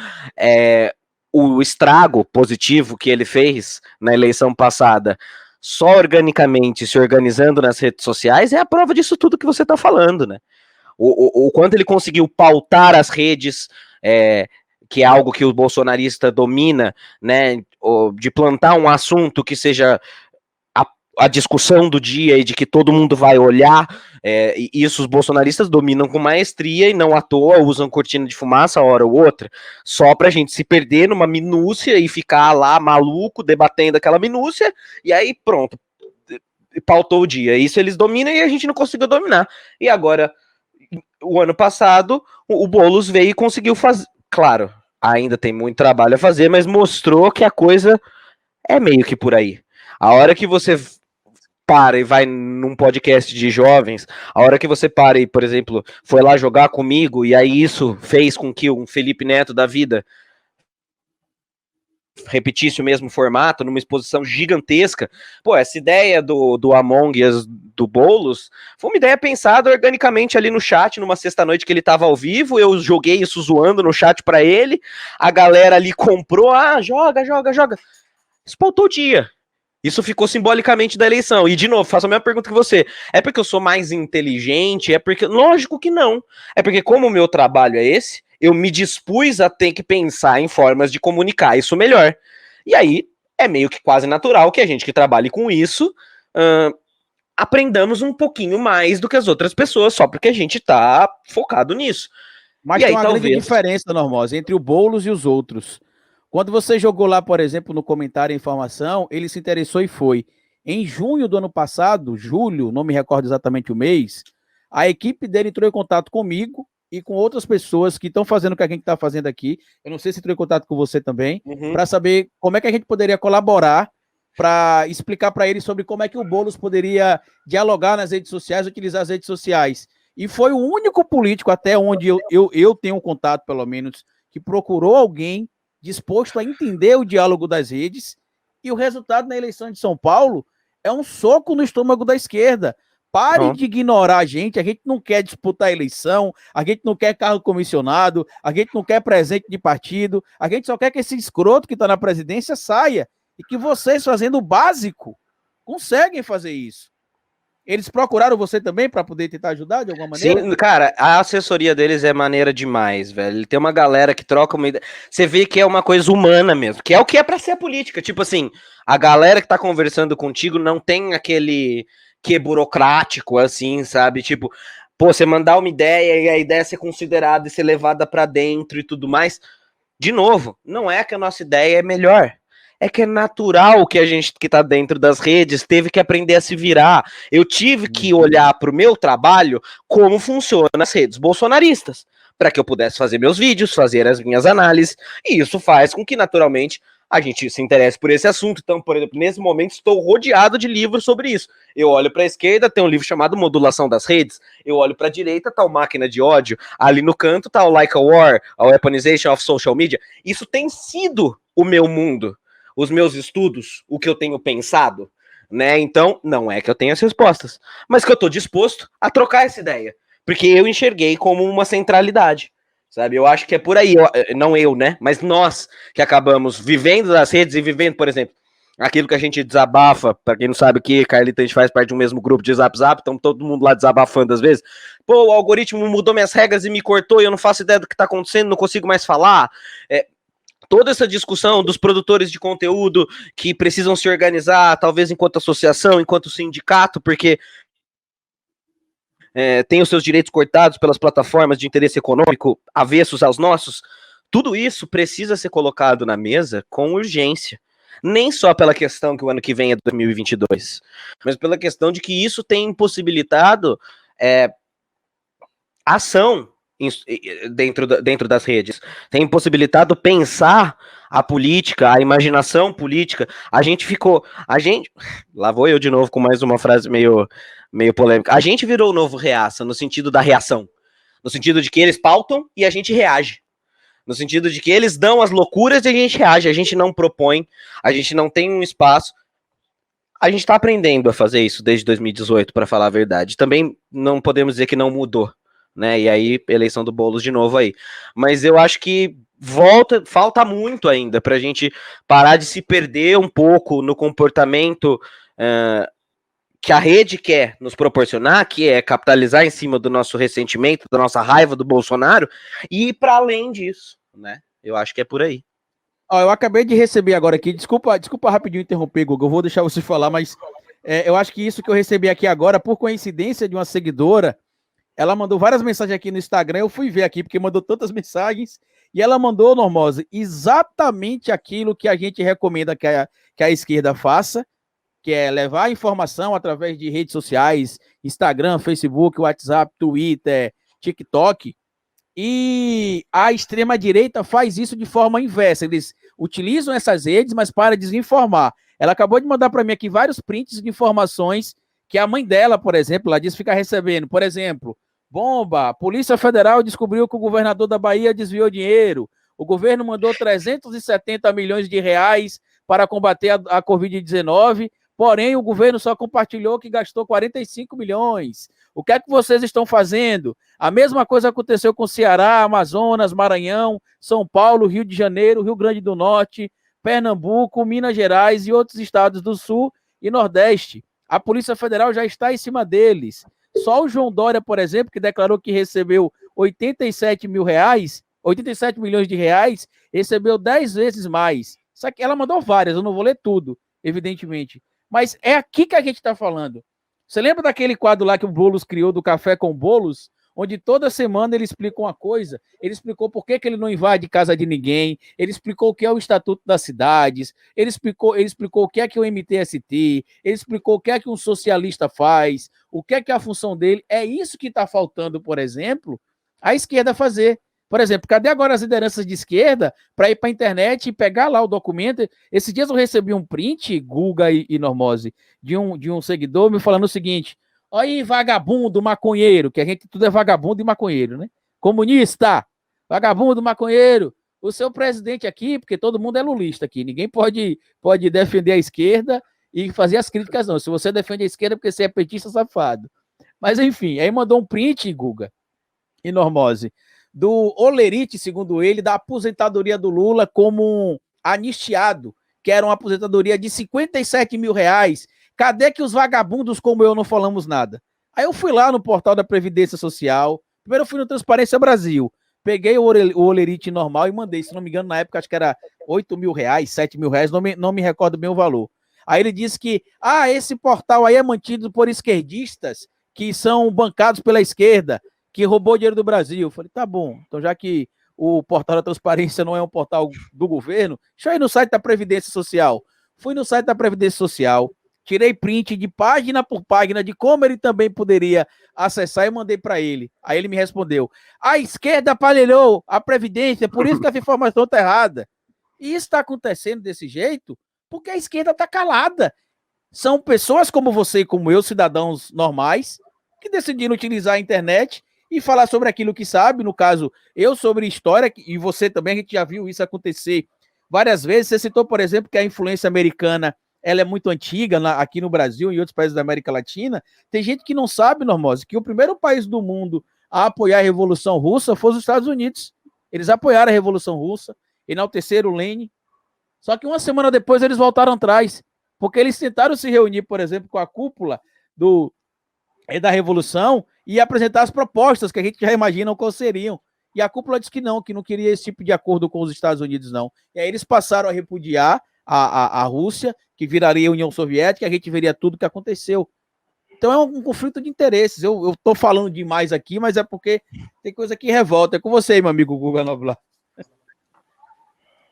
o estrago positivo que ele fez na eleição passada, só organicamente se organizando nas redes sociais, é a prova disso tudo que você está falando, né? O quanto ele conseguiu pautar as redes, que é algo que o bolsonarista domina, né? De plantar um assunto que seja a discussão do dia e de que todo mundo vai olhar, e isso os bolsonaristas dominam com maestria e não à toa usam cortina de fumaça hora ou outra, só pra gente se perder numa minúcia e ficar lá maluco debatendo aquela minúcia, e aí pronto, pautou o dia. Isso eles dominam e a gente não conseguiu dominar. E agora, o ano passado, o Boulos veio e conseguiu fazer, claro, ainda tem muito trabalho a fazer, mas mostrou que a coisa é meio que por aí. A hora que você para e vai num podcast de jovens, a hora que você para e, por exemplo, foi lá jogar comigo, e aí isso fez com que um Felipe Neto da vida repetisse o mesmo formato, numa exposição gigantesca. Pô, essa ideia do Among Us do Boulos foi uma ideia pensada organicamente ali no chat, numa sexta-noite que ele tava ao vivo, eu joguei isso zoando no chat pra ele, a galera ali comprou, joga. Isso pautou o dia. Isso ficou simbolicamente da eleição. E, de novo, faço a mesma pergunta que você. É porque eu sou mais inteligente? É porque... Lógico que não. É porque, como o meu trabalho é esse, eu me dispus a ter que pensar em formas de comunicar isso melhor. E aí, é meio que quase natural que a gente que trabalhe com isso aprendamos um pouquinho mais do que as outras pessoas, só porque a gente tá focado nisso. Mas e tem aí, uma grande diferença, Normose, entre o Boulos e os outros. Quando você jogou lá, por exemplo, no comentário a informação, ele se interessou e foi. Em junho do ano passado, julho, não me recordo exatamente o mês, a equipe dele entrou em contato comigo e com outras pessoas que estão fazendo o que a gente está fazendo aqui. Eu não sei se entrou em contato com você também, para saber como é que a gente poderia colaborar para explicar para ele sobre como é que o Boulos poderia dialogar nas redes sociais, utilizar as redes sociais. E foi o único político, até onde eu tenho um contato, pelo menos, que procurou alguém disposto a entender o diálogo das redes, e o resultado na eleição de São Paulo é um soco no estômago da esquerda. Pare de ignorar a gente não quer disputar a eleição, a gente não quer cargo comissionado, a gente não quer presente de partido, a gente só quer que esse escroto que está na presidência saia, e que vocês, fazendo o básico, conseguem fazer isso. Eles procuraram você também para poder tentar ajudar de alguma maneira? Sim, cara, a assessoria deles é maneira demais, velho. Ele tem uma galera que troca uma ideia. Você vê que é uma coisa humana mesmo, que é o que é pra ser a política. Tipo assim, a galera que tá conversando contigo não tem aquele que burocrático, assim, sabe? Tipo, pô, você mandar uma ideia e a ideia ser considerada e ser levada pra dentro e tudo mais. De novo, não é que a nossa ideia é melhor. É que é natural que a gente que está dentro das redes teve que aprender a se virar. Eu tive que olhar para o meu trabalho como funciona as redes bolsonaristas, para que eu pudesse fazer meus vídeos, fazer as minhas análises, e isso faz com que, naturalmente, a gente se interesse por esse assunto. Então, por exemplo, nesse momento estou rodeado de livros sobre isso. Eu olho para a esquerda, tem um livro chamado Modulação das Redes. Eu olho para a direita, tá o Máquina de Ódio. Ali no canto tá o Like a War, a Weaponization of Social Media. Isso tem sido o meu mundo, os meus estudos, o que eu tenho pensado, né? Então, não é que eu tenha as respostas, mas que eu tô disposto a trocar essa ideia, porque eu enxerguei como uma centralidade, sabe? Eu acho que é por aí, não eu, né? Mas nós que acabamos vivendo das redes e vivendo, por exemplo, aquilo que a gente desabafa, pra quem não sabe o que, Carlita, a gente faz parte de um mesmo grupo de Zap, então todo mundo lá desabafando às vezes. Pô, o algoritmo mudou minhas regras e me cortou e eu não faço ideia do que tá acontecendo, não consigo mais falar. Toda essa discussão dos produtores de conteúdo que precisam se organizar, talvez enquanto associação, enquanto sindicato, porque tem os seus direitos cortados pelas plataformas de interesse econômico avessos aos nossos, tudo isso precisa ser colocado na mesa com urgência. Nem só pela questão que o ano que vem é 2022, mas pela questão de que isso tem impossibilitado ação dentro das redes, tem impossibilitado pensar a política, a imaginação política. Lá vou eu de novo com mais uma frase meio polêmica. A gente virou o novo reaça, no sentido da reação, no sentido de que eles pautam e a gente reage. No sentido de que eles dão as loucuras e a gente reage, a gente não propõe, a gente não tem um espaço. A gente está aprendendo a fazer isso desde 2018, para falar a verdade. Também não podemos dizer que não mudou, né? E aí, eleição do Boulos de novo aí. Mas eu acho que falta muito ainda para a gente parar de se perder um pouco no comportamento que a rede quer nos proporcionar, que é capitalizar em cima do nosso ressentimento, da nossa raiva do Bolsonaro, e ir para além disso, né? Eu acho que é por aí. Ó, eu acabei de receber agora aqui, desculpa rapidinho interromper, Google, eu vou deixar você falar, mas eu acho que isso que eu recebi aqui agora, por coincidência de uma seguidora, ela mandou várias mensagens aqui no Instagram, eu fui ver aqui, porque mandou tantas mensagens, e ela mandou, Normose, exatamente aquilo que a gente recomenda que a esquerda faça, que é levar a informação através de redes sociais, Instagram, Facebook, WhatsApp, Twitter, TikTok, e a extrema-direita faz isso de forma inversa. Eles utilizam essas redes, mas para desinformar. Ela acabou de mandar para mim aqui vários prints de informações que a mãe dela, por exemplo, ela disse ficar recebendo. Por exemplo, bomba, a Polícia Federal descobriu que o governador da Bahia desviou dinheiro. O governo mandou 370 milhões de reais para combater a Covid-19, porém o governo só compartilhou que gastou 45 milhões. O que é que vocês estão fazendo? A mesma coisa aconteceu com Ceará, Amazonas, Maranhão, São Paulo, Rio de Janeiro, Rio Grande do Norte, Pernambuco, Minas Gerais e outros estados do Sul e Nordeste. A Polícia Federal já está em cima deles. Só o João Dória, por exemplo, que declarou que recebeu 87 milhões de reais, recebeu 10 vezes mais. Só que ela mandou várias, eu não vou ler tudo, evidentemente. Mas é aqui que a gente está falando. Você lembra daquele quadro lá que o Boulos criou do Café com Boulos? Onde toda semana ele explica uma coisa, ele explicou por que ele não invade casa de ninguém, ele explicou o que é o Estatuto das Cidades, ele explicou o que é o MTST, ele explicou o que é que um socialista faz, o que é a função dele. É isso que está faltando, por exemplo, a esquerda fazer. Por exemplo, cadê agora as lideranças de esquerda para ir para a internet e pegar lá o documento? Esses dias eu recebi um print, Guga e Normose, de um seguidor me falando o seguinte: olha aí, vagabundo, maconheiro, que a gente tudo é vagabundo e maconheiro, né? Comunista, vagabundo, maconheiro, o seu presidente aqui, porque todo mundo é lulista aqui, ninguém pode defender a esquerda e fazer as críticas, não. Se você defende a esquerda, é porque você é petista safado. Mas, enfim, aí mandou um print, Guga e Normose, do Olerite, segundo ele, da aposentadoria do Lula como anistiado, que era uma aposentadoria de 57 mil reais. Cadê que os vagabundos como eu não falamos nada? Aí eu fui lá no portal da Previdência Social, primeiro eu fui no Transparência Brasil, peguei o Olerite normal e mandei, se não me engano, na época acho que era 8 mil reais, 7 mil reais, não me recordo bem o valor. Aí ele disse que, esse portal aí é mantido por esquerdistas que são bancados pela esquerda, que roubou dinheiro do Brasil. Eu falei, tá bom, então já que o portal da Transparência não é um portal do governo, deixa eu ir no site da Previdência Social. Fui no site da Previdência Social, tirei print de página por página de como ele também poderia acessar e mandei para ele. Aí ele me respondeu, a esquerda aparelhou a Previdência, por isso que essa informação está errada. E isso está acontecendo desse jeito porque a esquerda está calada. São pessoas como você e como eu, cidadãos normais, que decidiram utilizar a internet e falar sobre aquilo que sabe, no caso, eu sobre história, e você também, a gente já viu isso acontecer várias vezes. Você citou, por exemplo, que a influência americana ela é muito antiga aqui no Brasil e em outros países da América Latina. Tem gente que não sabe, Normose, que o primeiro país do mundo a apoiar a Revolução Russa foi os Estados Unidos. Eles apoiaram a Revolução Russa, enalteceram o Lenin, só que uma semana depois eles voltaram atrás, porque eles tentaram se reunir, por exemplo, com a cúpula da Revolução e apresentar as propostas que a gente já imagina quais seriam. E a cúpula disse que não queria esse tipo de acordo com os Estados Unidos, não. E aí eles passaram a repudiar a Rússia, que viraria a União Soviética, e a gente veria tudo o que aconteceu. Então é um conflito de interesses. Eu estou falando demais aqui, mas é porque tem coisa que revolta. É com você aí, meu amigo Guga Noblar.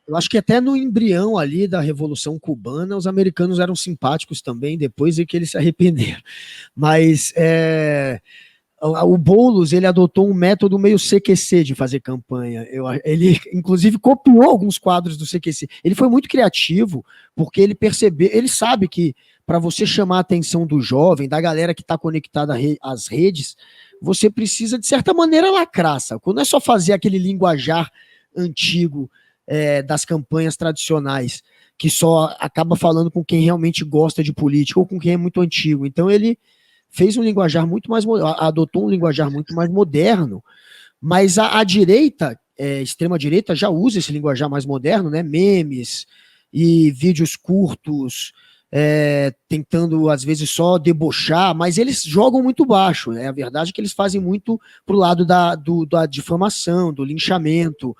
Eu acho que até no embrião ali da Revolução Cubana, os americanos eram simpáticos também, depois é que eles se arrependeram. Mas o Boulos, ele adotou um método meio CQC de fazer campanha. Ele, inclusive, copiou alguns quadros do CQC. Ele foi muito criativo, porque ele percebeu, ele sabe que para você chamar a atenção do jovem, da galera que está conectada às redes, você precisa, de certa maneira, lacrar. Não é só fazer aquele linguajar antigo das campanhas tradicionais, que só acaba falando com quem realmente gosta de política ou com quem é muito antigo. Então ele fez um linguajar muito mais, adotou um linguajar muito mais moderno, mas a direita, extrema-direita, já usa esse linguajar mais moderno, né? Memes e vídeos curtos, tentando, às vezes, só debochar, mas eles jogam muito baixo, né? A verdade é que eles fazem muito pro lado da difamação, do linchamento.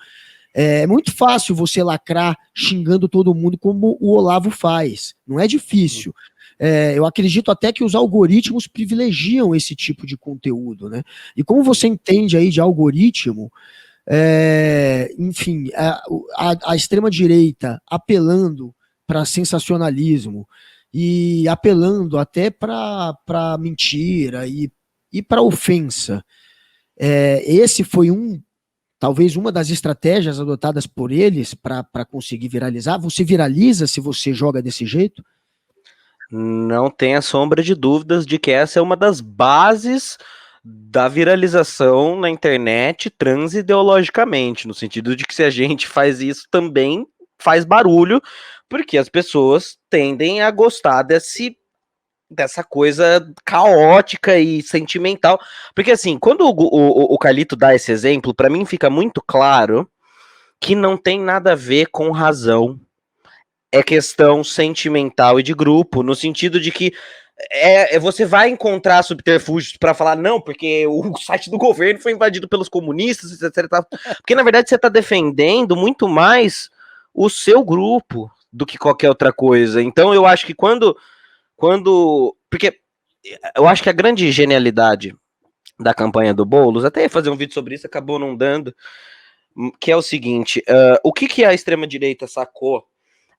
É muito fácil você lacrar xingando todo mundo como o Olavo faz, não é difícil. Eu acredito até que os algoritmos privilegiam esse tipo de conteúdo, né? E como você entende aí de algoritmo, enfim, a extrema-direita apelando para sensacionalismo e apelando até para mentira e para ofensa. Esse foi talvez uma das estratégias adotadas por eles para conseguir viralizar. Você viraliza se você joga desse jeito? Não tenha sombra de dúvidas de que essa é uma das bases da viralização na internet transideologicamente, no sentido de que se a gente faz isso também faz barulho, porque as pessoas tendem a gostar dessa coisa caótica e sentimental. Porque assim, quando o Carlito dá esse exemplo, para mim fica muito claro que não tem nada a ver com razão. É questão sentimental e de grupo, no sentido de que você vai encontrar subterfúgios para falar, não, porque o site do governo foi invadido pelos comunistas, etc. Porque, na verdade, você está defendendo muito mais o seu grupo do que qualquer outra coisa. Então, eu acho que quando... Porque eu acho que a grande genialidade da campanha do Boulos, até ia fazer um vídeo sobre isso, acabou não dando, que é o seguinte, o que a extrema-direita sacou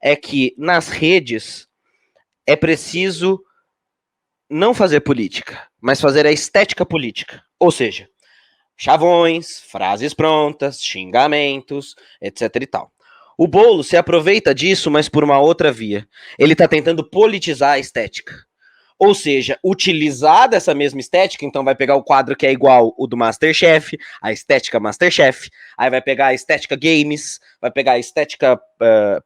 é que nas redes é preciso não fazer política, mas fazer a estética política. Ou seja, chavões, frases prontas, xingamentos, etc e tal. O Boulos se aproveita disso, mas por uma outra via. Ele está tentando politizar a estética. Ou seja, utilizar dessa mesma estética, então vai pegar o quadro que é igual o do Masterchef, a estética Masterchef, aí vai pegar a estética games, vai pegar a estética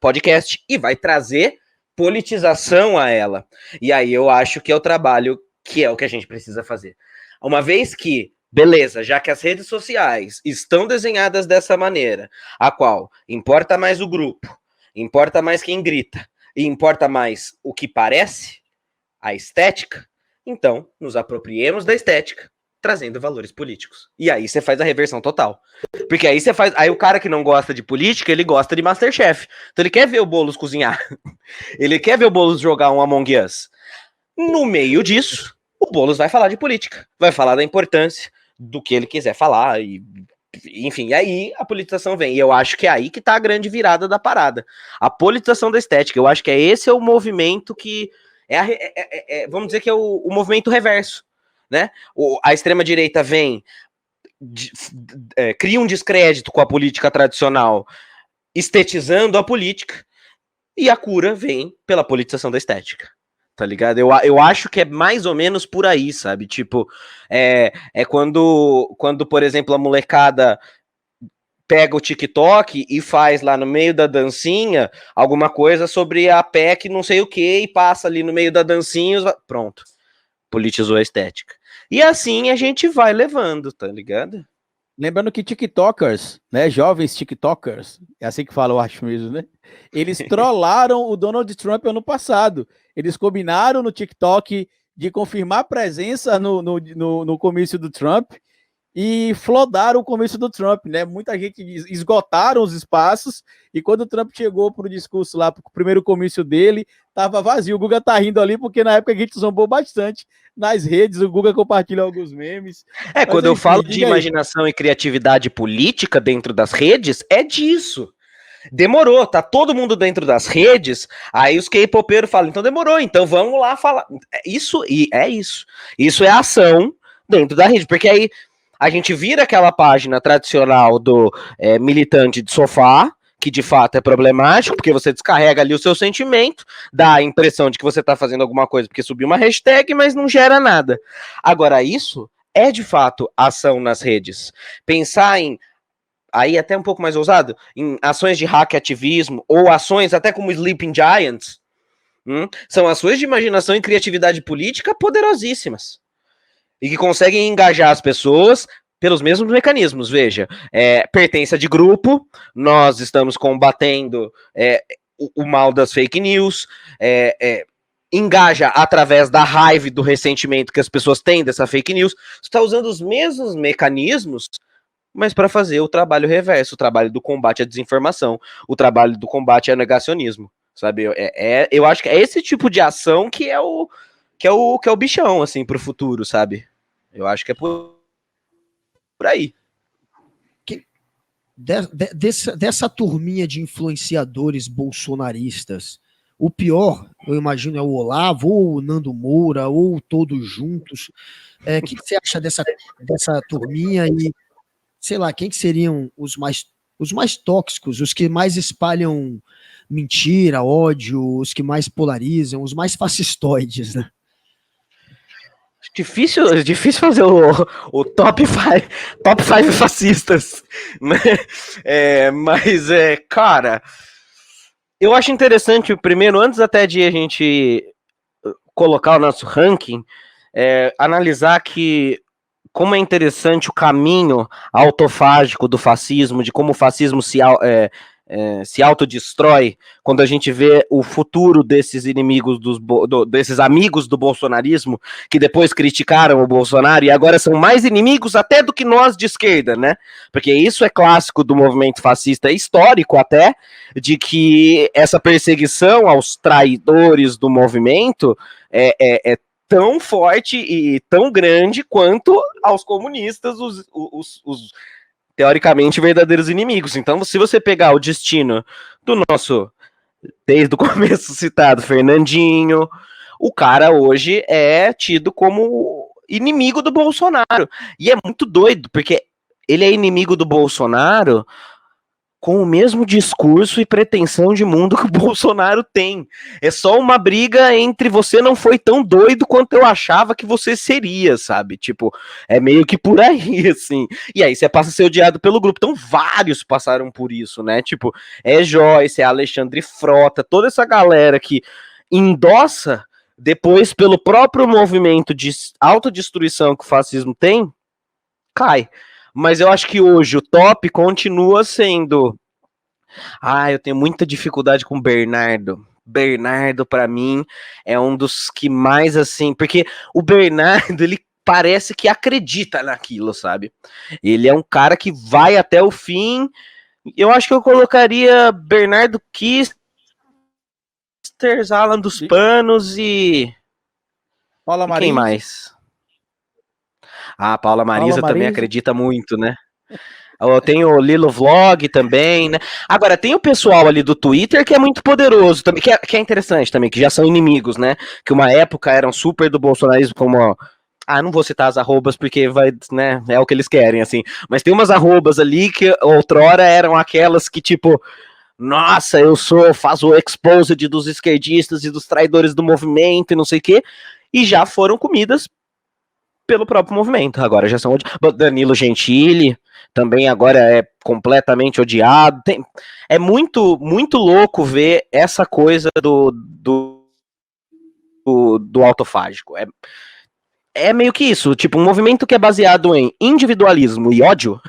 podcast e vai trazer politização a ela. E aí eu acho que é o trabalho que é o que a gente precisa fazer. Uma vez que, beleza, já que as redes sociais estão desenhadas dessa maneira, a qual importa mais o grupo, importa mais quem grita, e importa mais o que parece, a estética, então nos apropriemos da estética, trazendo valores políticos. E aí você faz a reversão total. Porque aí você faz. Aí o cara que não gosta de política, ele gosta de Masterchef. Então ele quer ver o Boulos cozinhar. Ele quer ver o Boulos jogar um Among Us. No meio disso, o Boulos vai falar de política. Vai falar da importância do que ele quiser falar. Enfim, e aí a politização vem. E eu acho que é aí que tá a grande virada da parada. A politização da estética. Eu acho que esse é o movimento que vamos dizer que é o movimento reverso, né? A extrema-direita vem, cria um descrédito com a política tradicional, estetizando a política, e a cura vem pela politização da estética, tá ligado? Eu acho que é mais ou menos por aí, sabe? Tipo, quando, por exemplo, a molecada pega o TikTok e faz lá no meio da dancinha alguma coisa sobre a PEC não sei o que e passa ali no meio da dancinha, pronto, politizou a estética. E assim a gente vai levando, tá ligado? Lembrando que TikTokers, né, jovens TikTokers, é assim que fala, eu acho mesmo, né? Eles trollaram o Donald Trump ano passado. Eles combinaram no TikTok de confirmar presença no comício do Trump e flodaram o comício do Trump, né? Muita gente esgotaram os espaços e quando o Trump chegou para o discurso lá, para o primeiro comício dele, tava vazio. O Guga tá rindo ali porque na época a gente zombou bastante nas redes, o Guga compartilha alguns memes. Mas, quando eu falo de imaginação e criatividade política dentro das redes, é disso. Demorou, tá todo mundo dentro das redes, aí os K-popeiros falam, então demorou, então vamos lá falar. Isso é ação dentro da rede, porque aí a gente vira aquela página tradicional do militante de sofá, que de fato é problemático, porque você descarrega ali o seu sentimento, dá a impressão de que você está fazendo alguma coisa porque subiu uma hashtag, mas não gera nada. Agora, isso é de fato ação nas redes. Pensar em aí até um pouco mais ousado, em ações de hack ativismo, ou ações até como Sleeping Giants, são ações de imaginação e criatividade política poderosíssimas, e que conseguem engajar as pessoas pelos mesmos mecanismos. Veja, pertença de grupo, nós estamos combatendo o mal das fake news, engaja através da raiva e do ressentimento que as pessoas têm dessa fake news. Você está usando os mesmos mecanismos, mas para fazer o trabalho reverso, o trabalho do combate à desinformação, o trabalho do combate ao negacionismo, sabe? Eu acho que é esse tipo de ação que é o bichão, assim, pro futuro, sabe? Eu acho que é por aí. Dessa turminha de influenciadores bolsonaristas, o pior, eu imagino, é o Olavo, ou o Nando Moura, ou todos juntos. O que você acha dessa turminha e, sei lá, quem que seriam os mais tóxicos, os que mais espalham mentira, ódio, os que mais polarizam, os mais fascistoides, né? Difícil fazer o top 5 fascistas, né? Mas, cara, eu acho interessante, primeiro, antes até de a gente colocar o nosso ranking, analisar que como é interessante o caminho autofágico do fascismo, de como o fascismo se autodestrói, quando a gente vê o futuro desses inimigos, desses amigos do bolsonarismo, que depois criticaram o Bolsonaro e agora são mais inimigos até do que nós de esquerda, né? Porque isso é clássico do movimento fascista, histórico até, de que essa perseguição aos traidores do movimento é tão forte e tão grande quanto aos comunistas, os teoricamente verdadeiros inimigos. Então, se você pegar o destino do nosso, desde o começo citado, Fernandinho, o cara hoje é tido como inimigo do Bolsonaro. E é muito doido, porque ele é inimigo do Bolsonaro com o mesmo discurso e pretensão de mundo que o Bolsonaro tem. É só uma briga entre você não foi tão doido quanto eu achava que você seria, sabe? Tipo, é meio que por aí, assim. E aí você passa a ser odiado pelo grupo. Então vários passaram por isso, né? Tipo, Joyce, Alexandre Frota, toda essa galera que endossa depois pelo próprio movimento de autodestruição que o fascismo tem, cai. Mas eu acho que hoje o top continua sendo... eu tenho muita dificuldade com o Bernardo. Bernardo, pra mim, é um dos que mais, assim... Porque o Bernardo, ele parece que acredita naquilo, sabe? Ele é um cara que vai até o fim. Eu acho que eu colocaria Bernardo Kister, Alan dos Panos e... Paula Marisa. Quem mais? Paula Marisa também acredita muito, né? Tem o Lilo Vlog também, né? Agora, tem o pessoal ali do Twitter que é muito poderoso também, que é interessante também, que já são inimigos, né? Que uma época eram super do bolsonarismo, como... não vou citar as arrobas porque vai, né? É o que eles querem, assim. Mas tem umas arrobas ali que outrora eram aquelas que, tipo... Nossa, faço o exposed dos esquerdistas e dos traidores do movimento e não sei o quê. E já foram comidas pelo próprio movimento, agora já são odiados. Danilo Gentili também agora é completamente odiado. É muito, muito louco ver essa coisa do autofágico. É meio que isso, tipo, um movimento que é baseado em individualismo e ódio,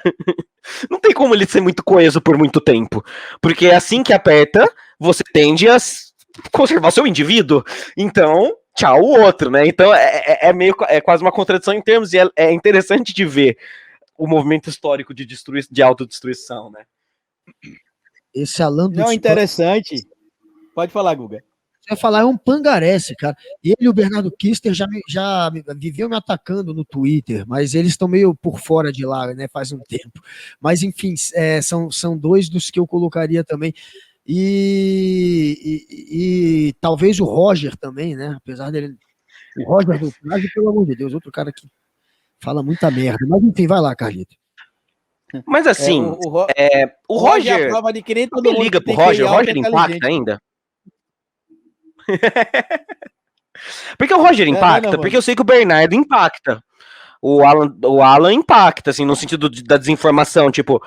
não tem como ele ser muito coeso por muito tempo, porque assim que aperta, você tende a conservar o seu indivíduo, então... tchau, o outro, né? Então é quase uma contradição em termos, e é interessante de ver o movimento histórico de autodestruição, né? Esse Alan dos Não, interessante. Pode falar, Guga. Você vai falar, é um pangarece, cara. Ele e o Bernardo Kister já viviam me atacando no Twitter, mas eles estão meio por fora de lá, né? Faz um tempo. Mas, enfim, são dois dos que eu colocaria também. E talvez o Roger também, né? Apesar dele. O Roger do Traje, pelo amor de Deus, outro cara que fala muita merda. Mas enfim, vai lá, Carlito. Mas assim, o Roger. É a prova de que nem todo Alguém mundo liga pro tem Roger? O QI Roger impacta ainda? Porque o Roger impacta, porque eu sei que o Bernardo impacta. o Alan impacta, assim, no sentido da desinformação, tipo,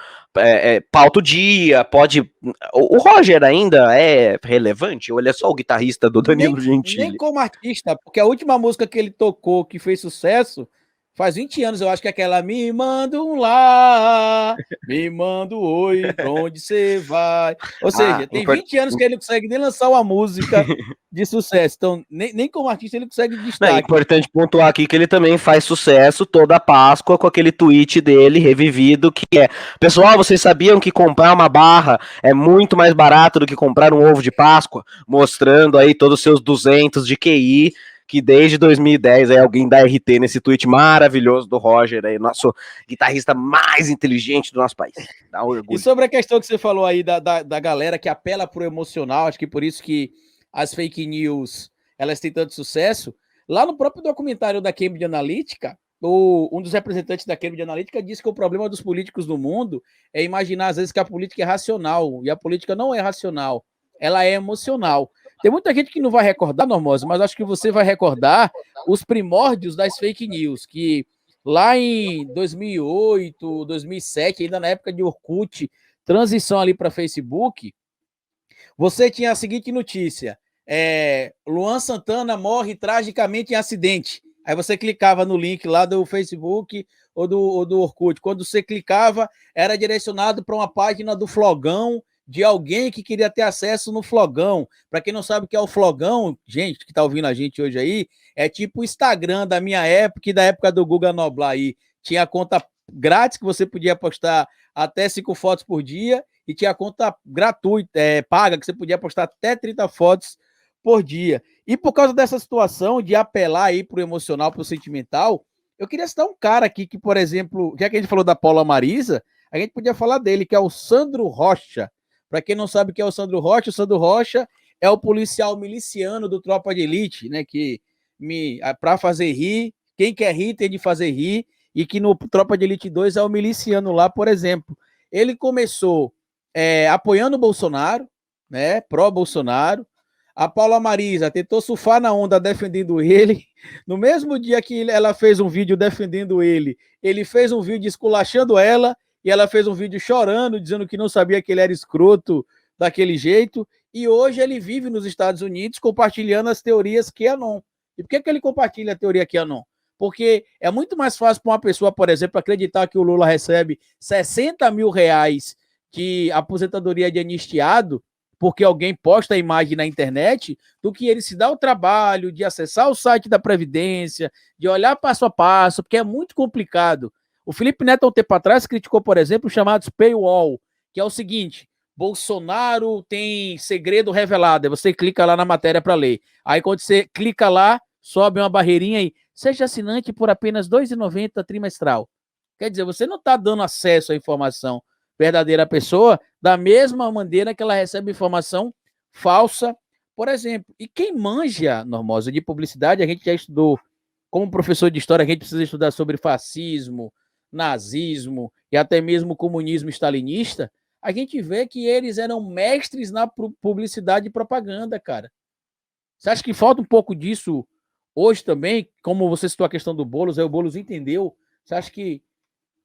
pauta o dia, pode... O Roger ainda é relevante? Ou ele é só o guitarrista do Danilo Nem Gentili? como artista, porque a última música que ele tocou, que fez sucesso, faz 20 anos, eu acho que é aquela Me manda um lá, me manda um oi, pra onde você vai. Ou seja, tem 20 anos que ele não consegue nem lançar uma música de sucesso. Então, nem como artista ele consegue Não, é destaque. importante pontuar aqui que ele também faz sucesso toda a Páscoa com aquele tweet dele revivido que é: pessoal, vocês sabiam que comprar uma barra é muito mais barato do que comprar um ovo de Páscoa? Mostrando aí todos os seus 200 de QI, que desde 2010 aí alguém dá RT nesse tweet maravilhoso do Roger aí, nosso guitarrista mais inteligente do nosso país. Dá orgulho. E sobre a questão que você falou aí da galera que apela pro emocional, acho que por isso que as fake news elas têm tanto sucesso. Lá no próprio documentário da Cambridge Analytica, um dos representantes da Cambridge Analytica disse que o problema dos políticos no mundo é imaginar às vezes que a política é racional, e a política não é racional, ela é emocional. Tem muita gente que não vai recordar, Normose, mas acho que você vai recordar os primórdios das fake news, que lá em 2008, 2007, ainda na época de Orkut, transição ali para Facebook, você tinha a seguinte notícia: Luan Santana morre tragicamente em acidente. Aí você clicava no link lá do Facebook ou do Orkut. Quando você clicava, era direcionado para uma página do Flogão, de alguém que queria ter acesso no Flogão. Para quem não sabe o que é o Flogão, gente que está ouvindo a gente hoje aí, é tipo o Instagram da minha época e da época do Guga Noblar aí. Tinha conta grátis que você podia postar até 5 fotos por dia e tinha conta gratuita, paga, que você podia postar até 30 fotos por dia. E por causa dessa situação de apelar aí pro emocional, pro sentimental, eu queria citar um cara aqui que, por exemplo, já que a gente falou da Paula Marisa, a gente podia falar dele, que é o Sandro Rocha. Para quem não sabe o que é o Sandro Rocha é o policial miliciano do Tropa de Elite, né, que para fazer rir, quem quer rir tem de fazer rir, e que no Tropa de Elite 2 é o miliciano lá, por exemplo. Ele começou apoiando o Bolsonaro, né, pró-Bolsonaro. A Paula Marisa tentou surfar na onda defendendo ele. No mesmo dia que ela fez um vídeo defendendo ele fez um vídeo esculachando ela, e ela fez um vídeo chorando, dizendo que não sabia que ele era escroto daquele jeito. E hoje ele vive nos Estados Unidos compartilhando as teorias QAnon. E por que ele compartilha a teoria QAnon? Porque é muito mais fácil para uma pessoa, por exemplo, acreditar que o Lula recebe 60 mil reais de aposentadoria de anistiado, porque alguém posta a imagem na internet, do que ele se dá o trabalho de acessar o site da Previdência, de olhar passo a passo, porque é muito complicado. O Felipe Neto, há um tempo atrás, criticou, por exemplo, os chamados paywall, que é o seguinte: Bolsonaro tem segredo revelado, aí você clica lá na matéria para ler. Aí quando você clica lá, sobe uma barreirinha aí, seja assinante por apenas R$ 2,90 trimestral. Quer dizer, você não está dando acesso à informação verdadeira à pessoa da mesma maneira que ela recebe informação falsa, por exemplo. E quem manja, Normosa, de publicidade, a gente já estudou, como professor de história, a gente precisa estudar sobre fascismo, nazismo e até mesmo comunismo stalinista, a gente vê que eles eram mestres na publicidade e propaganda, cara. Você acha que falta um pouco disso hoje também? Como você citou a questão do Boulos, aí o Boulos entendeu. Você acha que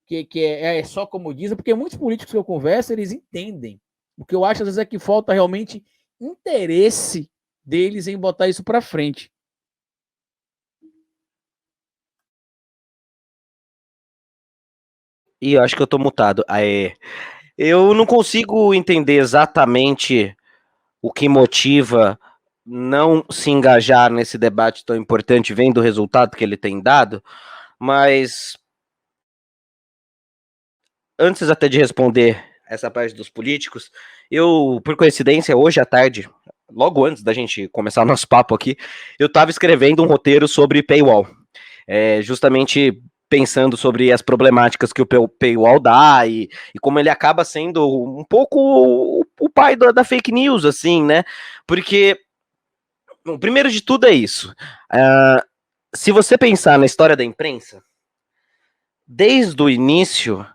é só como dizem? Porque muitos políticos que eu converso, eles entendem. O que eu acho, às vezes, é que falta realmente interesse deles em botar isso para frente. E eu acho que eu tô mutado. Eu não consigo entender exatamente o que motiva não se engajar nesse debate tão importante, vendo o resultado que ele tem dado, mas antes até de responder essa parte dos políticos, eu, por coincidência, hoje à tarde, logo antes da gente começar o nosso papo aqui, eu estava escrevendo um roteiro sobre paywall, justamente pensando sobre as problemáticas que o paywall dá e como ele acaba sendo um pouco o pai da fake news, assim, né? Porque, o primeiro de tudo é isso. Se você pensar na história da imprensa, desde o início,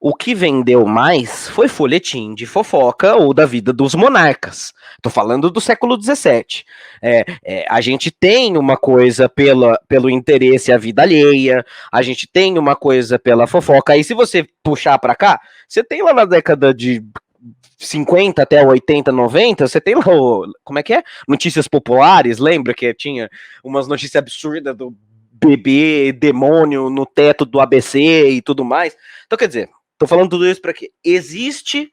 o que vendeu mais foi folhetim de fofoca ou da vida dos monarcas. Tô falando do século XVII. A gente tem uma coisa pelo interesse à vida alheia, a gente tem uma coisa pela fofoca. Aí se você puxar para cá, você tem lá na década de 50 até 80, 90, você tem lá como é que é? Notícias populares, lembra que tinha umas notícias absurdas do bebê demônio no teto do ABC e tudo mais. Então, quer dizer, tô falando tudo isso para que existe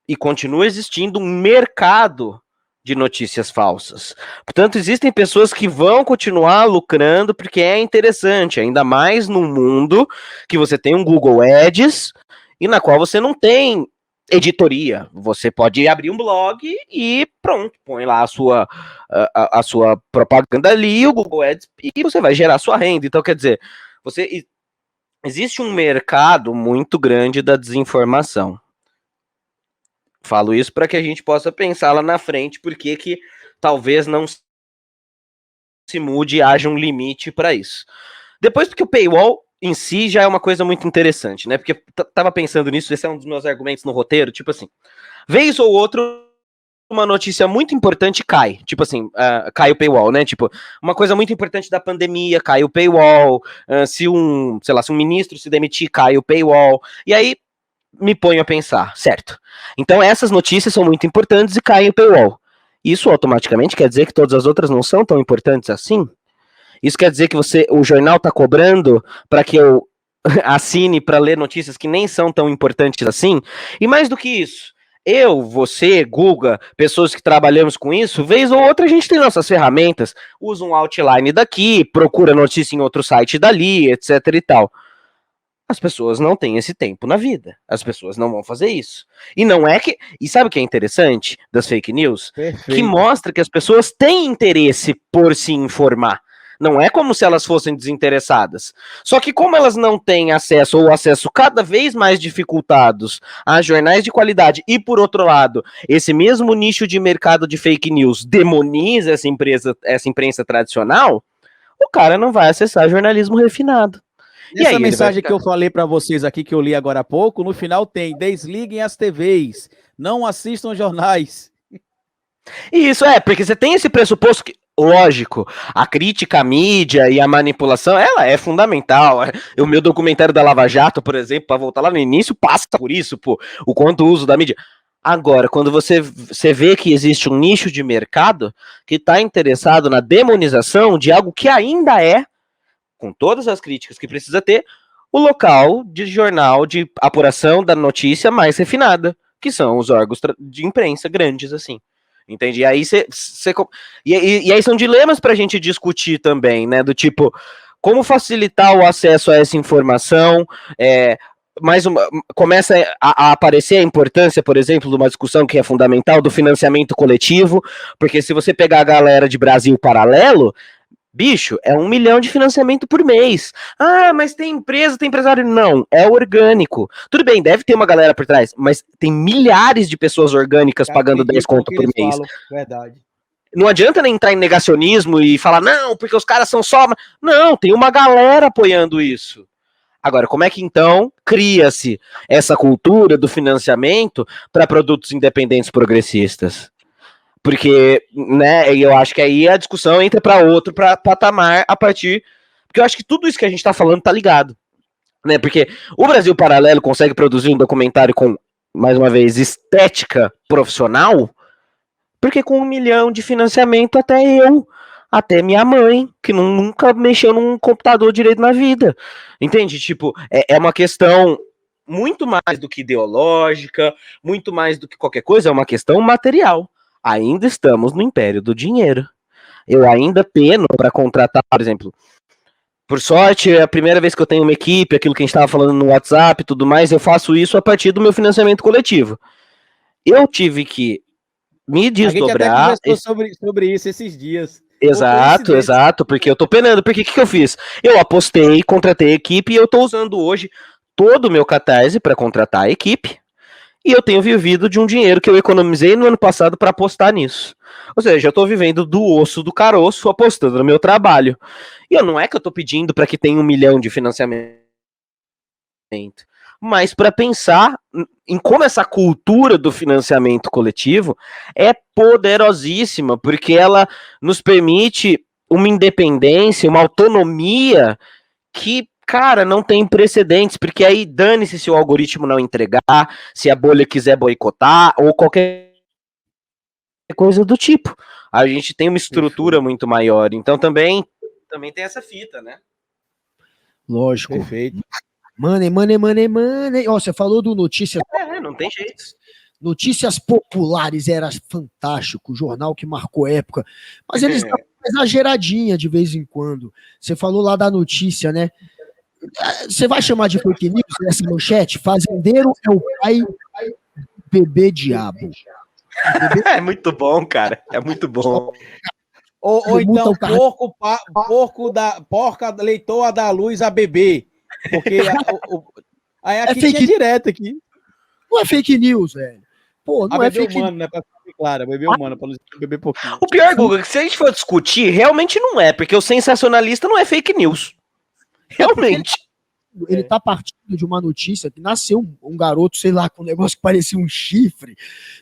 e continua existindo um mercado de notícias falsas. Portanto, existem pessoas que vão continuar lucrando porque é interessante, ainda mais num mundo que você tem um Google Ads e na qual você não tem editoria. Você pode abrir um blog e pronto, põe lá a sua propaganda ali, o Google Ads, e você vai gerar sua renda. Então, quer dizer, existe um mercado muito grande da desinformação. Falo isso para que a gente possa pensar lá na frente, porque que talvez não se mude e haja um limite para isso. Depois, porque o paywall em si já é uma coisa muito interessante, né? Porque tava pensando nisso, esse é um dos meus argumentos no roteiro, tipo assim, vez ou outro, uma notícia muito importante cai, tipo assim, cai o paywall, né? Tipo, uma coisa muito importante da pandemia, cai o paywall, se um ministro se demitir, cai o paywall, e aí me ponho a pensar, certo? Então essas notícias são muito importantes e caem o paywall. Isso automaticamente quer dizer que todas as outras não são tão importantes assim? Isso quer dizer que o jornal está cobrando para que eu assine para ler notícias que nem são tão importantes assim? E mais do que isso, eu, você, Guga, pessoas que trabalhamos com isso, vez ou outra a gente tem nossas ferramentas, usa um outline daqui, procura notícia em outro site dali, etc e tal. As pessoas não têm esse tempo na vida. As pessoas não vão fazer isso. E não é que... E sabe o que é interessante das fake news? Perfeito. Que mostra que as pessoas têm interesse por se informar. Não é como se elas fossem desinteressadas. Só que como elas não têm acesso, ou acesso cada vez mais dificultados a jornais de qualidade, e por outro lado, esse mesmo nicho de mercado de fake news demoniza essa imprensa tradicional, o cara não vai acessar jornalismo refinado. E essa mensagem que eu falei para vocês aqui, que eu li agora há pouco, no final tem: desliguem as TVs, não assistam jornais. Isso, porque você tem esse pressuposto que, lógico, a crítica à mídia e a manipulação, ela é fundamental. O meu documentário da Lava Jato, por exemplo, para voltar lá no início, passa por isso, o quanto uso da mídia. Agora, quando você vê que existe um nicho de mercado que está interessado na demonização de algo que ainda é, com todas as críticas que precisa ter, o local de jornal de apuração da notícia mais refinada, que são os órgãos de imprensa grandes, assim. Entende? E aí e aí são dilemas para a gente discutir também, né? Do tipo, como facilitar o acesso a essa informação, começa a aparecer a importância, por exemplo, de uma discussão que é fundamental, do financiamento coletivo, porque se você pegar a galera de Brasil Paralelo, bicho, é 1 milhão de financiamento por mês. Ah, mas tem empresa, tem empresário. Não, é orgânico. Tudo bem, deve ter uma galera por trás, mas tem milhares de pessoas orgânicas pagando 10 conto por mês. Verdade. Não adianta nem entrar em negacionismo e falar, não, porque os caras são só... Não, tem uma galera apoiando isso. Agora, como é que então cria-se essa cultura do financiamento para produtos independentes progressistas? Porque, né, eu acho que aí a discussão entra para outro patamar a partir... Porque eu acho que tudo isso que a gente está falando tá ligado, né? Porque o Brasil Paralelo consegue produzir um documentário com, mais uma vez, estética profissional, porque com 1 milhão de financiamento até minha mãe, que nunca mexeu num computador direito na vida. Entende? Tipo, é uma questão muito mais do que ideológica, muito mais do que qualquer coisa, é uma questão material. Ainda estamos no império do dinheiro. Eu ainda peno para contratar, por exemplo. Por sorte, é a primeira vez que eu tenho uma equipe, aquilo que a gente estava falando no WhatsApp e tudo mais, eu faço isso a partir do meu financiamento coletivo. Eu tive que me desdobrar. A gente até conversou sobre isso esses dias. Exato, porque eu tô penando. Porque o que eu fiz? Eu apostei, contratei a equipe e eu tô usando hoje todo o meu Catarse para contratar a equipe. E eu tenho vivido de um dinheiro que eu economizei no ano passado para apostar nisso. Ou seja, eu estou vivendo do osso do caroço, apostando no meu trabalho. E não é que eu estou pedindo para que tenha 1 milhão de financiamento. mas para pensar em como essa cultura do financiamento coletivo é poderosíssima, porque ela nos permite uma independência, uma autonomia que, cara, não tem precedentes, porque aí dane-se se o algoritmo não entregar, se a bolha quiser boicotar, ou qualquer coisa do tipo. A gente tem uma estrutura muito maior, então também tem essa fita, né? Lógico. Perfeito. Money. Ó, você falou do Notícias. Não tem jeito. Notícias Populares era fantástico, jornal que marcou época. Mas eles dão uma exageradinha de vez em quando. Você falou lá da notícia, né? Você vai chamar de fake news essa manchete? Fazendeiro é o pai bebê diabo. É muito bom, cara. É muito bom. Ou então, porca leitou a dar luz a bebê. Porque aí aqui tinha direto aqui. Não é fake news, velho. Pô, não é fake humano, né? Pra ficar claro, bebê humano, pra não beber pouquinho. O pior, Guga, que se a gente for discutir, realmente não é, porque o sensacionalista não é fake news. Realmente. Ele tá partindo de uma notícia que nasceu um garoto, sei lá, com um negócio que parecia um chifre.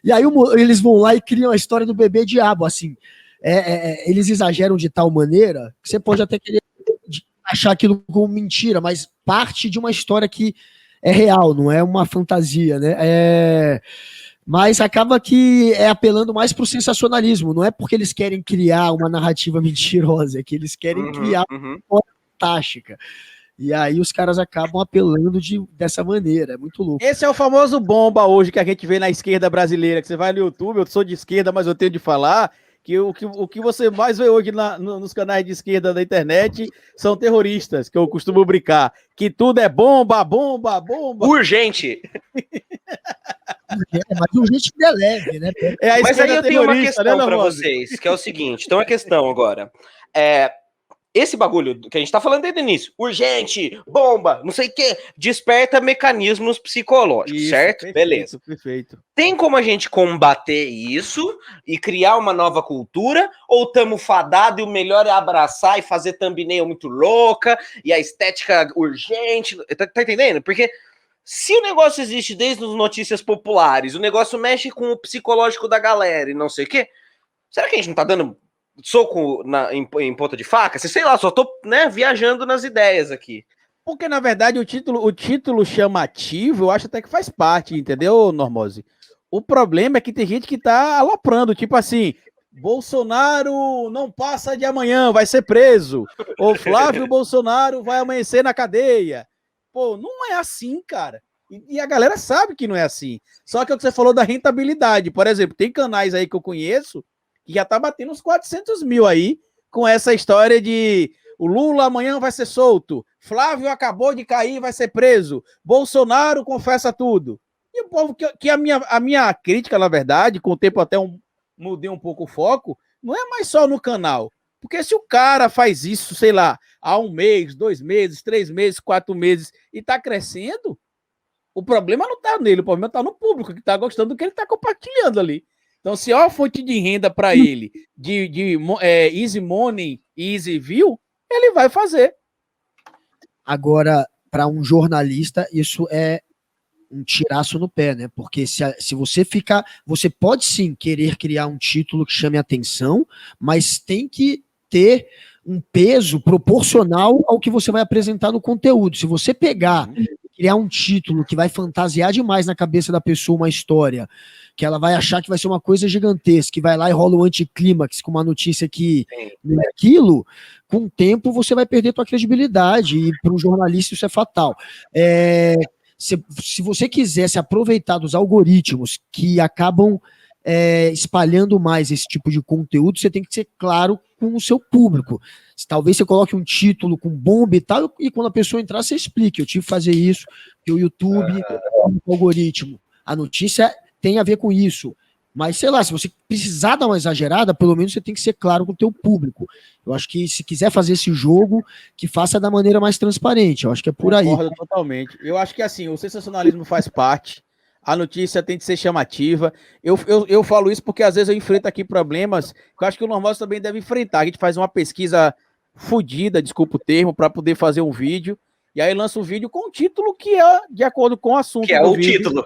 E aí eles vão lá e criam a história do bebê diabo, assim. Eles exageram de tal maneira que você pode até querer achar aquilo como mentira, mas parte de uma história que é real, não é uma fantasia, né? Mas acaba que é apelando mais pro sensacionalismo, não é porque eles querem criar uma narrativa mentirosa, é que eles querem criar uma história fantástica. E aí os caras acabam apelando dessa maneira, é muito louco. Esse é o famoso bomba hoje que a gente vê na esquerda brasileira, que você vai no YouTube, eu sou de esquerda, mas eu tenho de falar que o que você mais vê hoje nos canais de esquerda da internet são terroristas, que eu costumo brincar, que tudo é bomba. Urgente! Mas o gente é leve, né? Mas aí eu tenho uma questão para vocês, que é o seguinte, então a questão agora, esse bagulho que a gente tá falando desde o início, urgente, bomba, não sei o que, desperta mecanismos psicológicos, isso, certo? Perfeito, beleza. Perfeito. Tem como a gente combater isso e criar uma nova cultura? Ou estamos fadados e o melhor é abraçar e fazer thumbnail muito louca e a estética urgente? Tá entendendo? Porque se o negócio existe desde as notícias populares, o negócio mexe com o psicológico da galera e não sei o quê, será que a gente não tá dando soco em ponta de faca? Sei lá, só tô, né, viajando nas ideias aqui. Porque, na verdade, o título chamativo, eu acho até que faz parte, entendeu, Normose? O problema é que tem gente que tá aloprando, tipo assim, Bolsonaro não passa de amanhã, vai ser preso. Ou Flávio Bolsonaro vai amanhecer na cadeia. Pô, não é assim, cara. E a galera sabe que não é assim. Só que é o que você falou da rentabilidade. Por exemplo, tem canais aí que eu conheço que já tá batendo uns 400 mil aí com essa história de o Lula amanhã vai ser solto, Flávio acabou de cair, vai ser preso, Bolsonaro confessa tudo. E o povo que a minha crítica, na verdade, com o tempo até mudei um pouco o foco, não é mais só no canal. Porque se o cara faz isso, sei lá, há 1 mês, 2 meses, 3 meses, 4 meses e tá crescendo, o problema não tá nele, o problema tá no público que tá gostando do que ele tá compartilhando ali. Então, se é uma fonte de renda para ele, de easy money, easy view, ele vai fazer. Agora, para um jornalista, isso é um tiraço no pé, né? Porque se você ficar... Você pode sim querer criar um título que chame atenção, mas tem que ter um peso proporcional ao que você vai apresentar no conteúdo. Se você pegar, criar um título que vai fantasiar demais na cabeça da pessoa uma história, que ela vai achar que vai ser uma coisa gigantesca, que vai lá e rola um anticlímax com uma notícia que não é aquilo, com o tempo você vai perder tua credibilidade, e para um jornalista isso é fatal. Se você quiser se aproveitar dos algoritmos que acabam espalhando mais esse tipo de conteúdo, você tem que ser claro com o seu público. Talvez você coloque um título com bomba e tal, e quando a pessoa entrar, você explique, eu tive que fazer isso, que o YouTube, o algoritmo, a notícia tem a ver com isso. Mas, sei lá, se você precisar dar uma exagerada, pelo menos você tem que ser claro com o teu público. Eu acho que se quiser fazer esse jogo, que faça da maneira mais transparente. Eu acho que é por aí. Concordo totalmente. Eu acho que, assim, o sensacionalismo faz parte, a notícia tem que ser chamativa. Eu falo isso porque, às vezes, eu enfrento aqui problemas que eu acho que o Normose também deve enfrentar. A gente faz uma pesquisa fodida, desculpa o termo, para poder fazer um vídeo. E aí lança o vídeo com o título que é de acordo com o assunto Que é do o vídeo. título.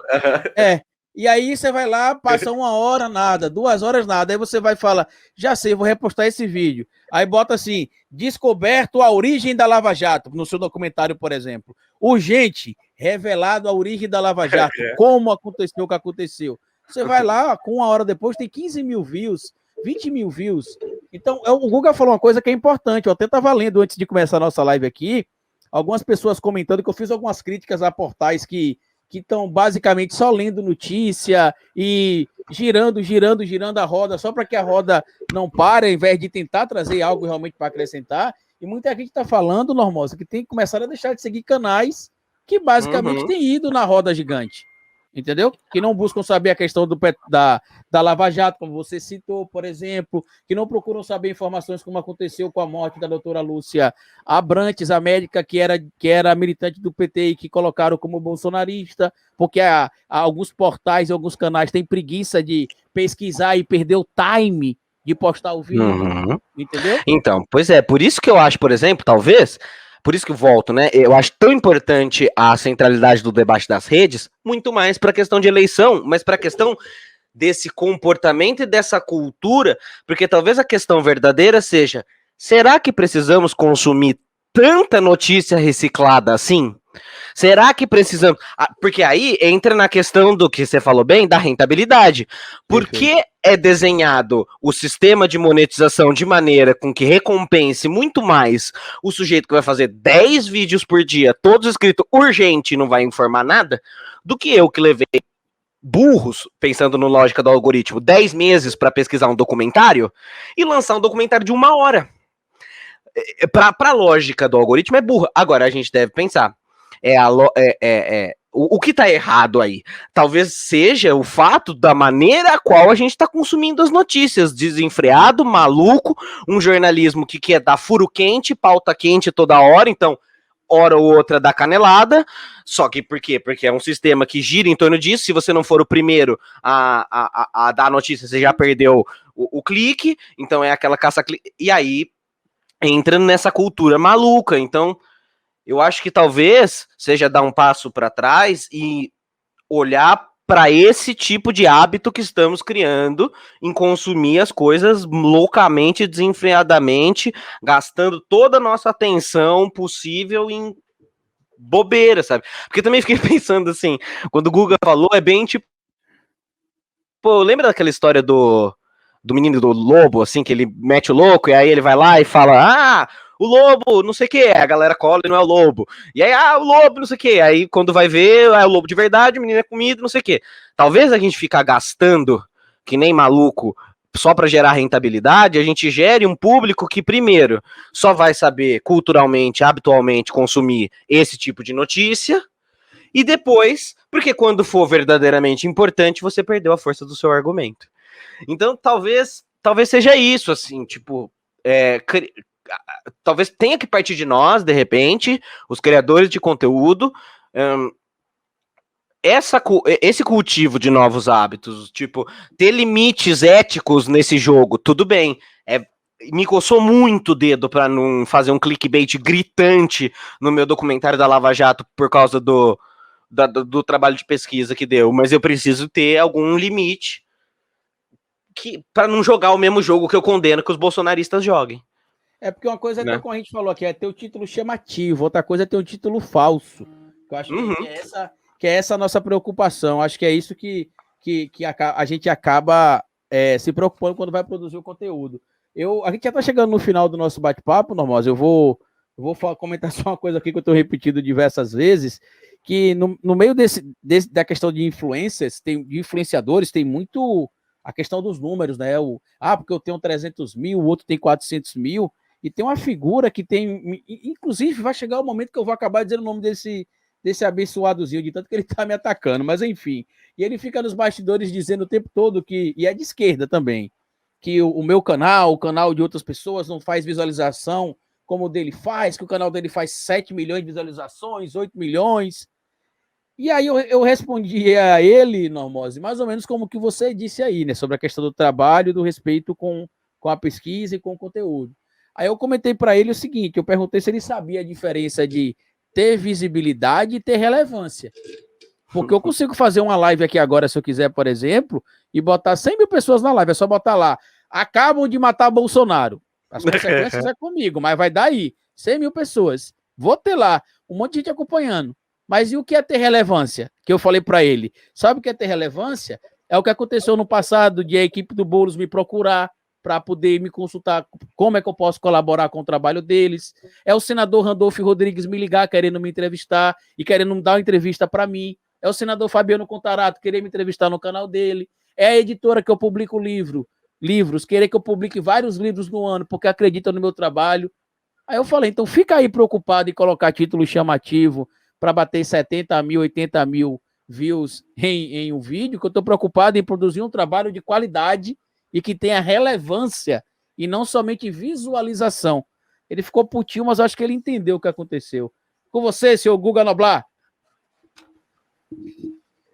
É. E aí você vai lá, passa 1 hora, nada, 2 horas, nada. Aí você vai e fala, já sei, vou repostar esse vídeo. Aí bota assim, descoberto a origem da Lava Jato, no seu documentário, por exemplo. Urgente, revelado a origem da Lava Jato, como aconteceu o que aconteceu. Você vai lá, com 1 hora depois, tem 15 mil views, 20 mil views. Então, o Guga falou uma coisa que é importante. Eu até estava lendo antes de começar a nossa live aqui, algumas pessoas comentando que eu fiz algumas críticas a portais que estão basicamente só lendo notícia e girando a roda, só para que a roda não pare, ao invés de tentar trazer algo realmente para acrescentar. E muita gente está falando, Normosa, que tem que começar a deixar de seguir canais que basicamente têm ido na roda gigante. Entendeu? Que não buscam saber a questão da Lava Jato, como você citou, por exemplo, que não procuram saber informações como aconteceu com a morte da doutora Lúcia Abrantes, a médica que era militante do PT e que colocaram como bolsonarista, porque alguns portais e alguns canais têm preguiça de pesquisar e perder o time de postar o vídeo, entendeu? Então, pois é, por isso que eu acho, por exemplo, talvez, por isso que eu volto, né? Eu acho tão importante a centralidade do debate das redes, muito mais para a questão de eleição, mas para a questão desse comportamento e dessa cultura, porque talvez a questão verdadeira seja: será que precisamos consumir tanta notícia reciclada assim? Será que precisamos? Porque aí entra na questão do que você falou bem, da rentabilidade. Por que é desenhado o sistema de monetização de maneira com que recompense muito mais o sujeito que vai fazer 10 vídeos por dia, todos escritos urgente e não vai informar nada, do que eu que levei burros, pensando no lógica do algoritmo, 10 meses para pesquisar um documentário e lançar um documentário de 1 hora? Para a lógica do algoritmo é burra. Agora a gente deve pensar. O que está errado aí? Talvez seja o fato da maneira a qual a gente está consumindo as notícias. Desenfreado, maluco, um jornalismo que quer dar furo quente, pauta quente toda hora, então, hora ou outra dá canelada. Só que por quê? Porque é um sistema que gira em torno disso. Se você não for o primeiro a dar a notícia, você já perdeu o clique. Então é aquela caça-clique. E aí entra nessa cultura maluca. Então, eu acho que talvez seja dar um passo para trás e olhar para esse tipo de hábito que estamos criando em consumir as coisas loucamente, desenfreadamente, gastando toda a nossa atenção possível em bobeira, sabe? Porque também fiquei pensando assim, quando o Guga falou, é bem tipo... Pô, lembra daquela história do menino do lobo, assim, que ele mete o louco, e aí ele vai lá e fala, o lobo, não sei o que, a galera cola e não é o lobo. E aí, o lobo, não sei o que. Aí quando vai ver, é o lobo de verdade, o menino é comido, não sei o que. Talvez a gente ficar gastando, que nem maluco, só para gerar rentabilidade, a gente gere um público que, primeiro, só vai saber culturalmente, habitualmente, consumir esse tipo de notícia, e depois, porque quando for verdadeiramente importante, você perdeu a força do seu argumento. Então, talvez seja isso, assim, tipo, talvez tenha que partir de nós, de repente, os criadores de conteúdo, esse cultivo de novos hábitos, tipo, ter limites éticos nesse jogo, tudo bem, me coçou muito o dedo para não fazer um clickbait gritante no meu documentário da Lava Jato por causa do trabalho de pesquisa que deu, mas eu preciso ter algum limite para não jogar o mesmo jogo que eu condeno que os bolsonaristas joguem. É porque uma coisa é ter, como a gente falou aqui, é ter o título chamativo, outra coisa é ter o título falso. Eu acho que é essa a nossa preocupação. Acho que é isso que a gente acaba se preocupando quando vai produzir o conteúdo. A gente já está chegando no final do nosso bate-papo, Normosa. Eu vou comentar só uma coisa aqui que eu estou repetindo diversas vezes, que no meio da questão de influencers, de influenciadores, tem muito a questão dos números, né? Porque eu tenho 300 mil, o outro tem 400 mil, e tem uma figura que tem... Inclusive, vai chegar o momento que eu vou acabar dizendo o nome desse abençoadozinho, de tanto que ele tá me atacando, mas enfim. E ele fica nos bastidores dizendo o tempo todo e é de esquerda também, que o meu canal, o canal de outras pessoas não faz visualização como o dele faz, que o canal dele faz 7 milhões de visualizações, 8 milhões. E aí eu respondi a ele, Normose, mais ou menos como que você disse aí, né, sobre a questão do trabalho, do respeito com a pesquisa e com o conteúdo. Aí eu comentei para ele o seguinte, eu perguntei se ele sabia a diferença de ter visibilidade e ter relevância. Porque eu consigo fazer uma live aqui agora, se eu quiser, por exemplo, e botar 100 mil pessoas na live. É só botar lá, acabam de matar Bolsonaro. As consequências é comigo, mas vai dar aí 100 mil pessoas. Vou ter lá um monte de gente acompanhando. Mas e o que é ter relevância? Que eu falei para ele. Sabe o que é ter relevância? É o que aconteceu no passado, de a equipe do Boulos me procurar para poder me consultar como é que eu posso colaborar com o trabalho deles. É o senador Randolfo Rodrigues me ligar, querendo me entrevistar e querendo me dar uma entrevista para mim. É o senador Fabiano Contarato querer me entrevistar no canal dele. É a editora que eu publico livros, querer que eu publique vários livros no ano, porque acreditam no meu trabalho. Aí eu falei, então fica aí preocupado em colocar título chamativo para bater 70 mil, 80 mil views em um vídeo, que eu estou preocupado em produzir um trabalho de qualidade e que tenha relevância e não somente visualização. Ele ficou putinho, mas acho que ele entendeu o que aconteceu. Com você, senhor Guga Noblar.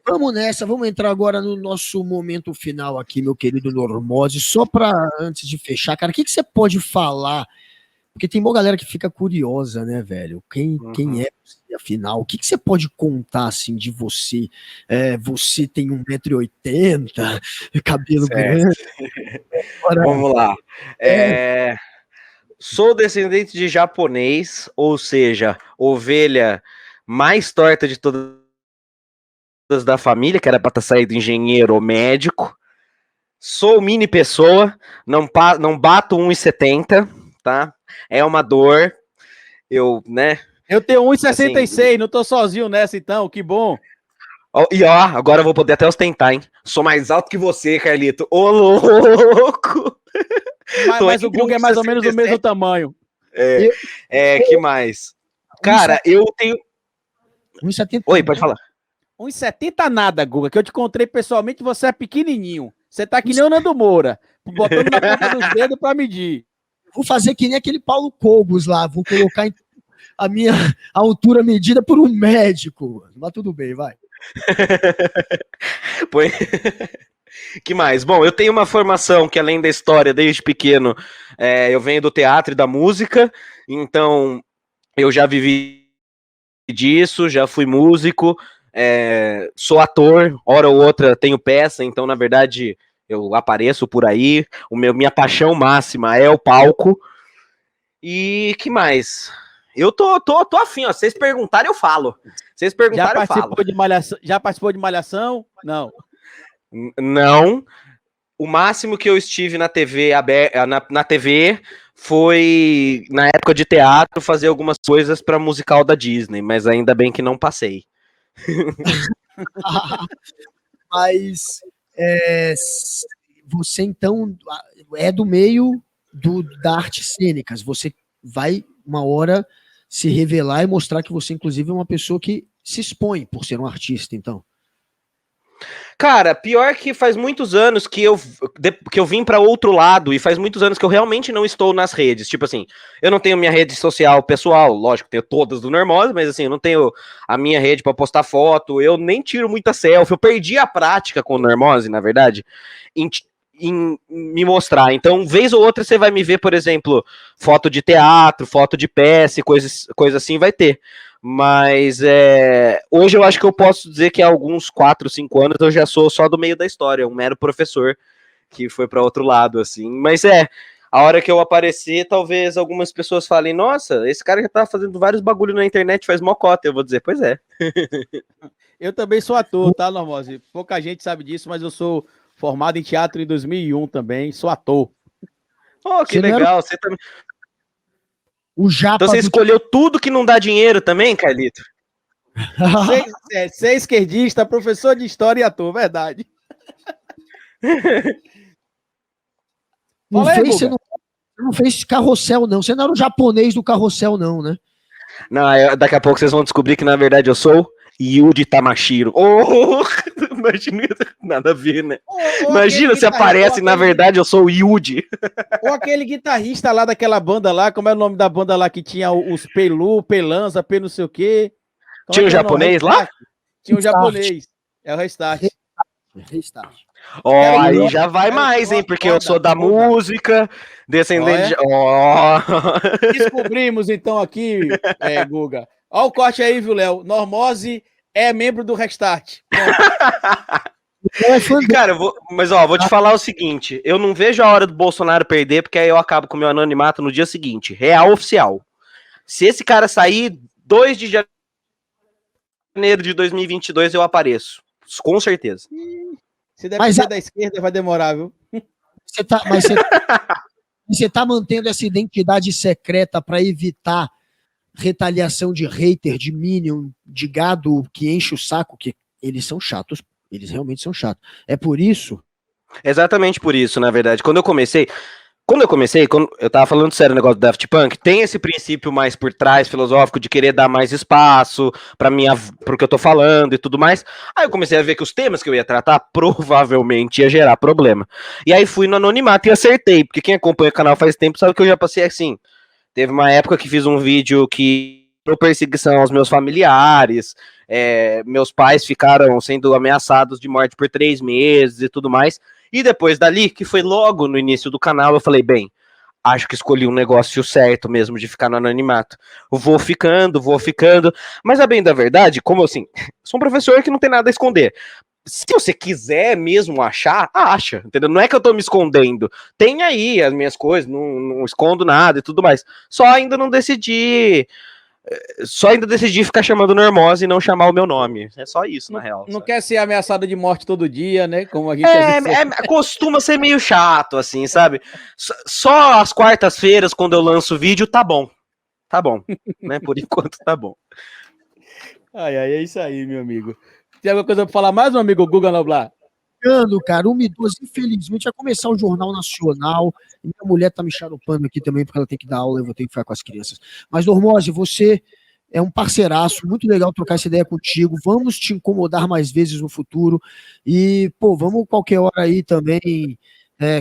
Vamos nessa, vamos entrar agora no nosso momento final aqui, meu querido Normose. Só para antes de fechar, cara, o que você pode falar? Porque tem uma galera que fica curiosa, né, velho? Quem é você, afinal? O que você pode contar, assim, de você? Você tem 1,80 m, cabelo grande. Agora, vamos lá. Sou descendente de japonês, ou seja, ovelha mais torta de todas da família, que era para estar saído engenheiro ou médico. Sou mini pessoa, não bato 1,70 m, tá? É uma dor. Eu tenho 1,66 assim, não tô sozinho nessa, então, que bom. E ó, agora eu vou poder até ostentar, hein? Sou mais alto que você, Carlito. Ô, louco! Mas o Guga é mais ou menos do mesmo tamanho. Que mais? Cara, eu tenho... 1,70. Oi, pode falar. 1,70 nada, Guga, que eu te encontrei pessoalmente, você é pequenininho. Você tá que nem o Nando Moura, botando na ponta dos dedos pra medir. Vou fazer que nem aquele Paulo Cobos lá, vou colocar a minha altura medida por um médico. Mas tudo bem, vai. Que mais? Bom, eu tenho uma formação que, além da história, desde pequeno, eu venho do teatro e da música, então eu já vivi disso, já fui músico, sou ator, hora ou outra tenho peça, então, na verdade, eu apareço por aí. Minha paixão máxima é o palco. E que mais? Eu tô afim, ó. Se vocês perguntarem, eu falo. Vocês perguntarem, eu falo. Já participou de Malhação? Não. Não. O máximo que eu estive na TV na TV foi, na época de teatro, fazer algumas coisas para musical da Disney, mas ainda bem que não passei. Mas você, então, é do meio da artes cênicas. Você vai, uma hora, se revelar e mostrar que você, inclusive, é uma pessoa que se expõe por ser um artista, então. Cara, pior que faz muitos anos que eu vim para outro lado, e faz muitos anos que eu realmente não estou nas redes. Tipo assim, eu não tenho minha rede social pessoal, lógico, tenho todas do Normose, mas assim, eu não tenho a minha rede para postar foto, eu nem tiro muita selfie, eu perdi a prática com o Normose, na verdade, em me mostrar. Então, vez ou outra, você vai me ver, por exemplo, foto de teatro, foto de peça, coisa assim, vai ter. Mas hoje eu acho que eu posso dizer que há alguns 4, 5 anos eu já sou só do meio da história, um mero professor que foi para outro lado, assim. Mas a hora que eu aparecer, talvez algumas pessoas falem, nossa, esse cara já tá fazendo vários bagulho na internet, faz mocota. Eu vou dizer, pois é. Eu também sou ator, tá, Normose? Pouca gente sabe disso, mas eu sou formado em teatro em 2001 também, sou ator. Oh, que legal, você também... O Japa então você escolheu tudo que não dá dinheiro também, Carlito? Ser esquerdista, professor de história e ator, verdade. Você não fez carrossel, não. Você não era o japonês do carrossel, não, né? Não, daqui a pouco vocês vão descobrir que, na verdade, eu sou Yuji Tamashiro. Oh, imagina, nada a ver, né? Imagina se aparece, na verdade, eu sou o Yuji. Ou aquele guitarrista lá daquela banda lá, como é o nome da banda lá que tinha os Pelu, Pelanza, P não sei o quê. Tinha um japonês lá? Tinha um japonês. É o Restart. Restart. Ó, aí já vai mais, hein? Porque eu sou da música, descendente de... Descobrimos, então, aqui, Guga, Olha o corte aí, viu, Léo? Normose é membro do Restart. Cara, vou te falar o seguinte, eu não vejo a hora do Bolsonaro perder, porque aí eu acabo com o meu anonimato no dia seguinte, real oficial. Se esse cara sair 2 de janeiro de 2022, eu apareço, com certeza. Se depender da esquerda, vai demorar, viu? Você tá mantendo essa identidade secreta para evitar retaliação de hater, de minion, de gado que enche o saco, que eles são chatos, eles realmente são chatos. É por isso? Exatamente por isso, na verdade. Quando eu comecei, eu tava falando sério o negócio do Daft Punk, tem esse princípio mais por trás, filosófico, de querer dar mais espaço pro que eu tô falando e tudo mais. Aí eu comecei a ver que os temas que eu ia tratar provavelmente ia gerar problema. E aí fui no anonimato e acertei, porque quem acompanha o canal faz tempo sabe que eu já passei assim. Teve uma época que fiz um vídeo que por perseguição aos meus familiares, meus pais ficaram sendo ameaçados de morte por 3 meses e tudo mais. E depois dali, que foi logo no início do canal, eu falei, bem, acho que escolhi um negócio certo mesmo de ficar no anonimato. Vou ficando, mas a bem da verdade, como assim, sou um professor que não tem nada a esconder. Se você quiser mesmo achar, acha, entendeu? Não é que eu tô me escondendo. Tem aí as minhas coisas, não escondo nada e tudo mais. Só ainda decidi ficar chamando Normose e não chamar o meu nome. É só isso, na real. Não quer ser ameaçado de morte todo dia, né? Como a gente costuma ser meio chato, assim, sabe? Só às quartas-feiras, quando eu lanço vídeo, tá bom. Tá bom, né? Por enquanto, tá bom. Ai, é isso aí, meu amigo. Tem alguma coisa pra falar mais, meu amigo Guga Noblar? Cara, 1h12, infelizmente, vai começar o Jornal Nacional. E minha mulher tá me charupando aqui também, porque ela tem que dar aula e eu vou ter que ficar com as crianças. Mas, Normose, você é um parceiraço, muito legal trocar essa ideia contigo. Vamos te incomodar mais vezes no futuro. E, pô, vamos qualquer hora aí também,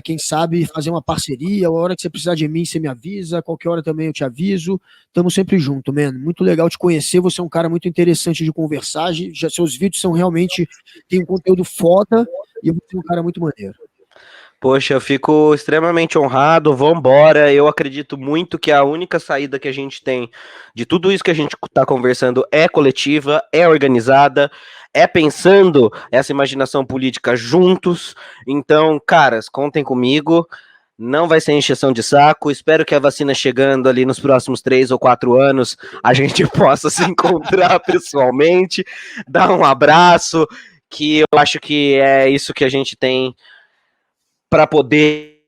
quem sabe, fazer uma parceria. A hora que você precisar de mim, você me avisa. Qualquer hora também eu te aviso. Tamo sempre junto, mano. Muito legal te conhecer. Você é um cara muito interessante de conversar. Seus vídeos são realmente... Tem um conteúdo foda. E você é um cara muito maneiro. Poxa, eu fico extremamente honrado, vambora, eu acredito muito que a única saída que a gente tem de tudo isso que a gente tá conversando é coletiva, é organizada, é pensando essa imaginação política juntos, então, caras, contem comigo, não vai ser encheção de saco, espero que a vacina chegando ali nos próximos 3 ou 4 anos, a gente possa se encontrar pessoalmente, dar um abraço, que eu acho que é isso que a gente tem para poder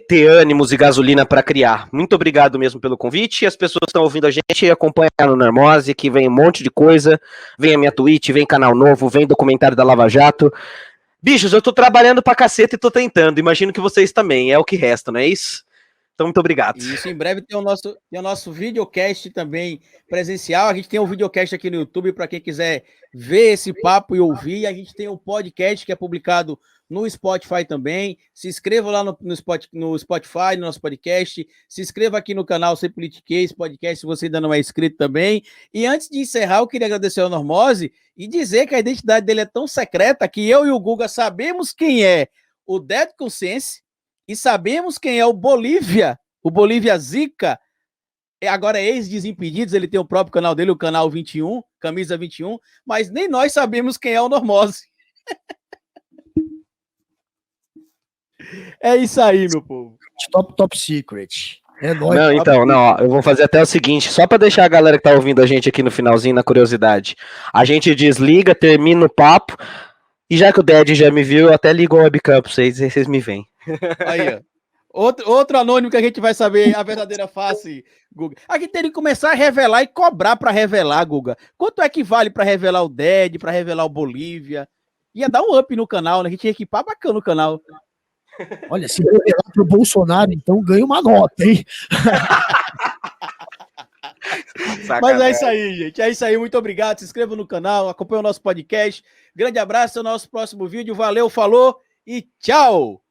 ter ânimos e gasolina para criar. Muito obrigado mesmo pelo convite. As pessoas estão ouvindo a gente, acompanham no Normose, que vem um monte de coisa. Vem a minha Twitch, vem canal novo, vem documentário da Lava Jato. Bichos, eu tô trabalhando pra caceta e tô tentando. Imagino que vocês também. É o que resta, não é isso? Então, muito obrigado. Isso, em breve tem o nosso videocast também presencial. A gente tem um videocast aqui no YouTube para quem quiser ver esse papo e ouvir. A gente tem um podcast que é publicado no Spotify também. Se inscreva lá no Spotify, no nosso podcast. Se inscreva aqui no canal Sem Politiquês Podcast, se você ainda não é inscrito também. E antes de encerrar, eu queria agradecer ao Normose e dizer que a identidade dele é tão secreta que eu e o Guga sabemos quem é o Dead Conscience e sabemos quem é o Bolívia Zica. Agora é ex-Desimpedidos, ele tem o próprio canal dele, o canal 21, Camisa 21, mas nem nós sabemos quem é o Normose. É isso aí, meu povo. Top secret. É nóis. Não, então, não, eu vou fazer até o seguinte, só para deixar a galera que tá ouvindo a gente aqui no finalzinho, na curiosidade. A gente desliga, termina o papo, e já que o Ded já me viu, eu até ligo o webcam pra vocês, e vocês me veem. Aí, ó. Outro anônimo que a gente vai saber a verdadeira face, Guga. A gente teria que começar a revelar e cobrar para revelar, Guga. Quanto é que vale para revelar o Ded, para revelar o Bolívia? Ia dar um up no canal, né? A gente ia equipar bacana o canal. Olha, se revelar pro Bolsonaro, então ganha uma nota, hein? Mas é isso aí, gente. É isso aí. Muito obrigado. Se inscreva no canal, acompanhe o nosso podcast. Grande abraço. Até o nosso próximo vídeo. Valeu, falou e tchau!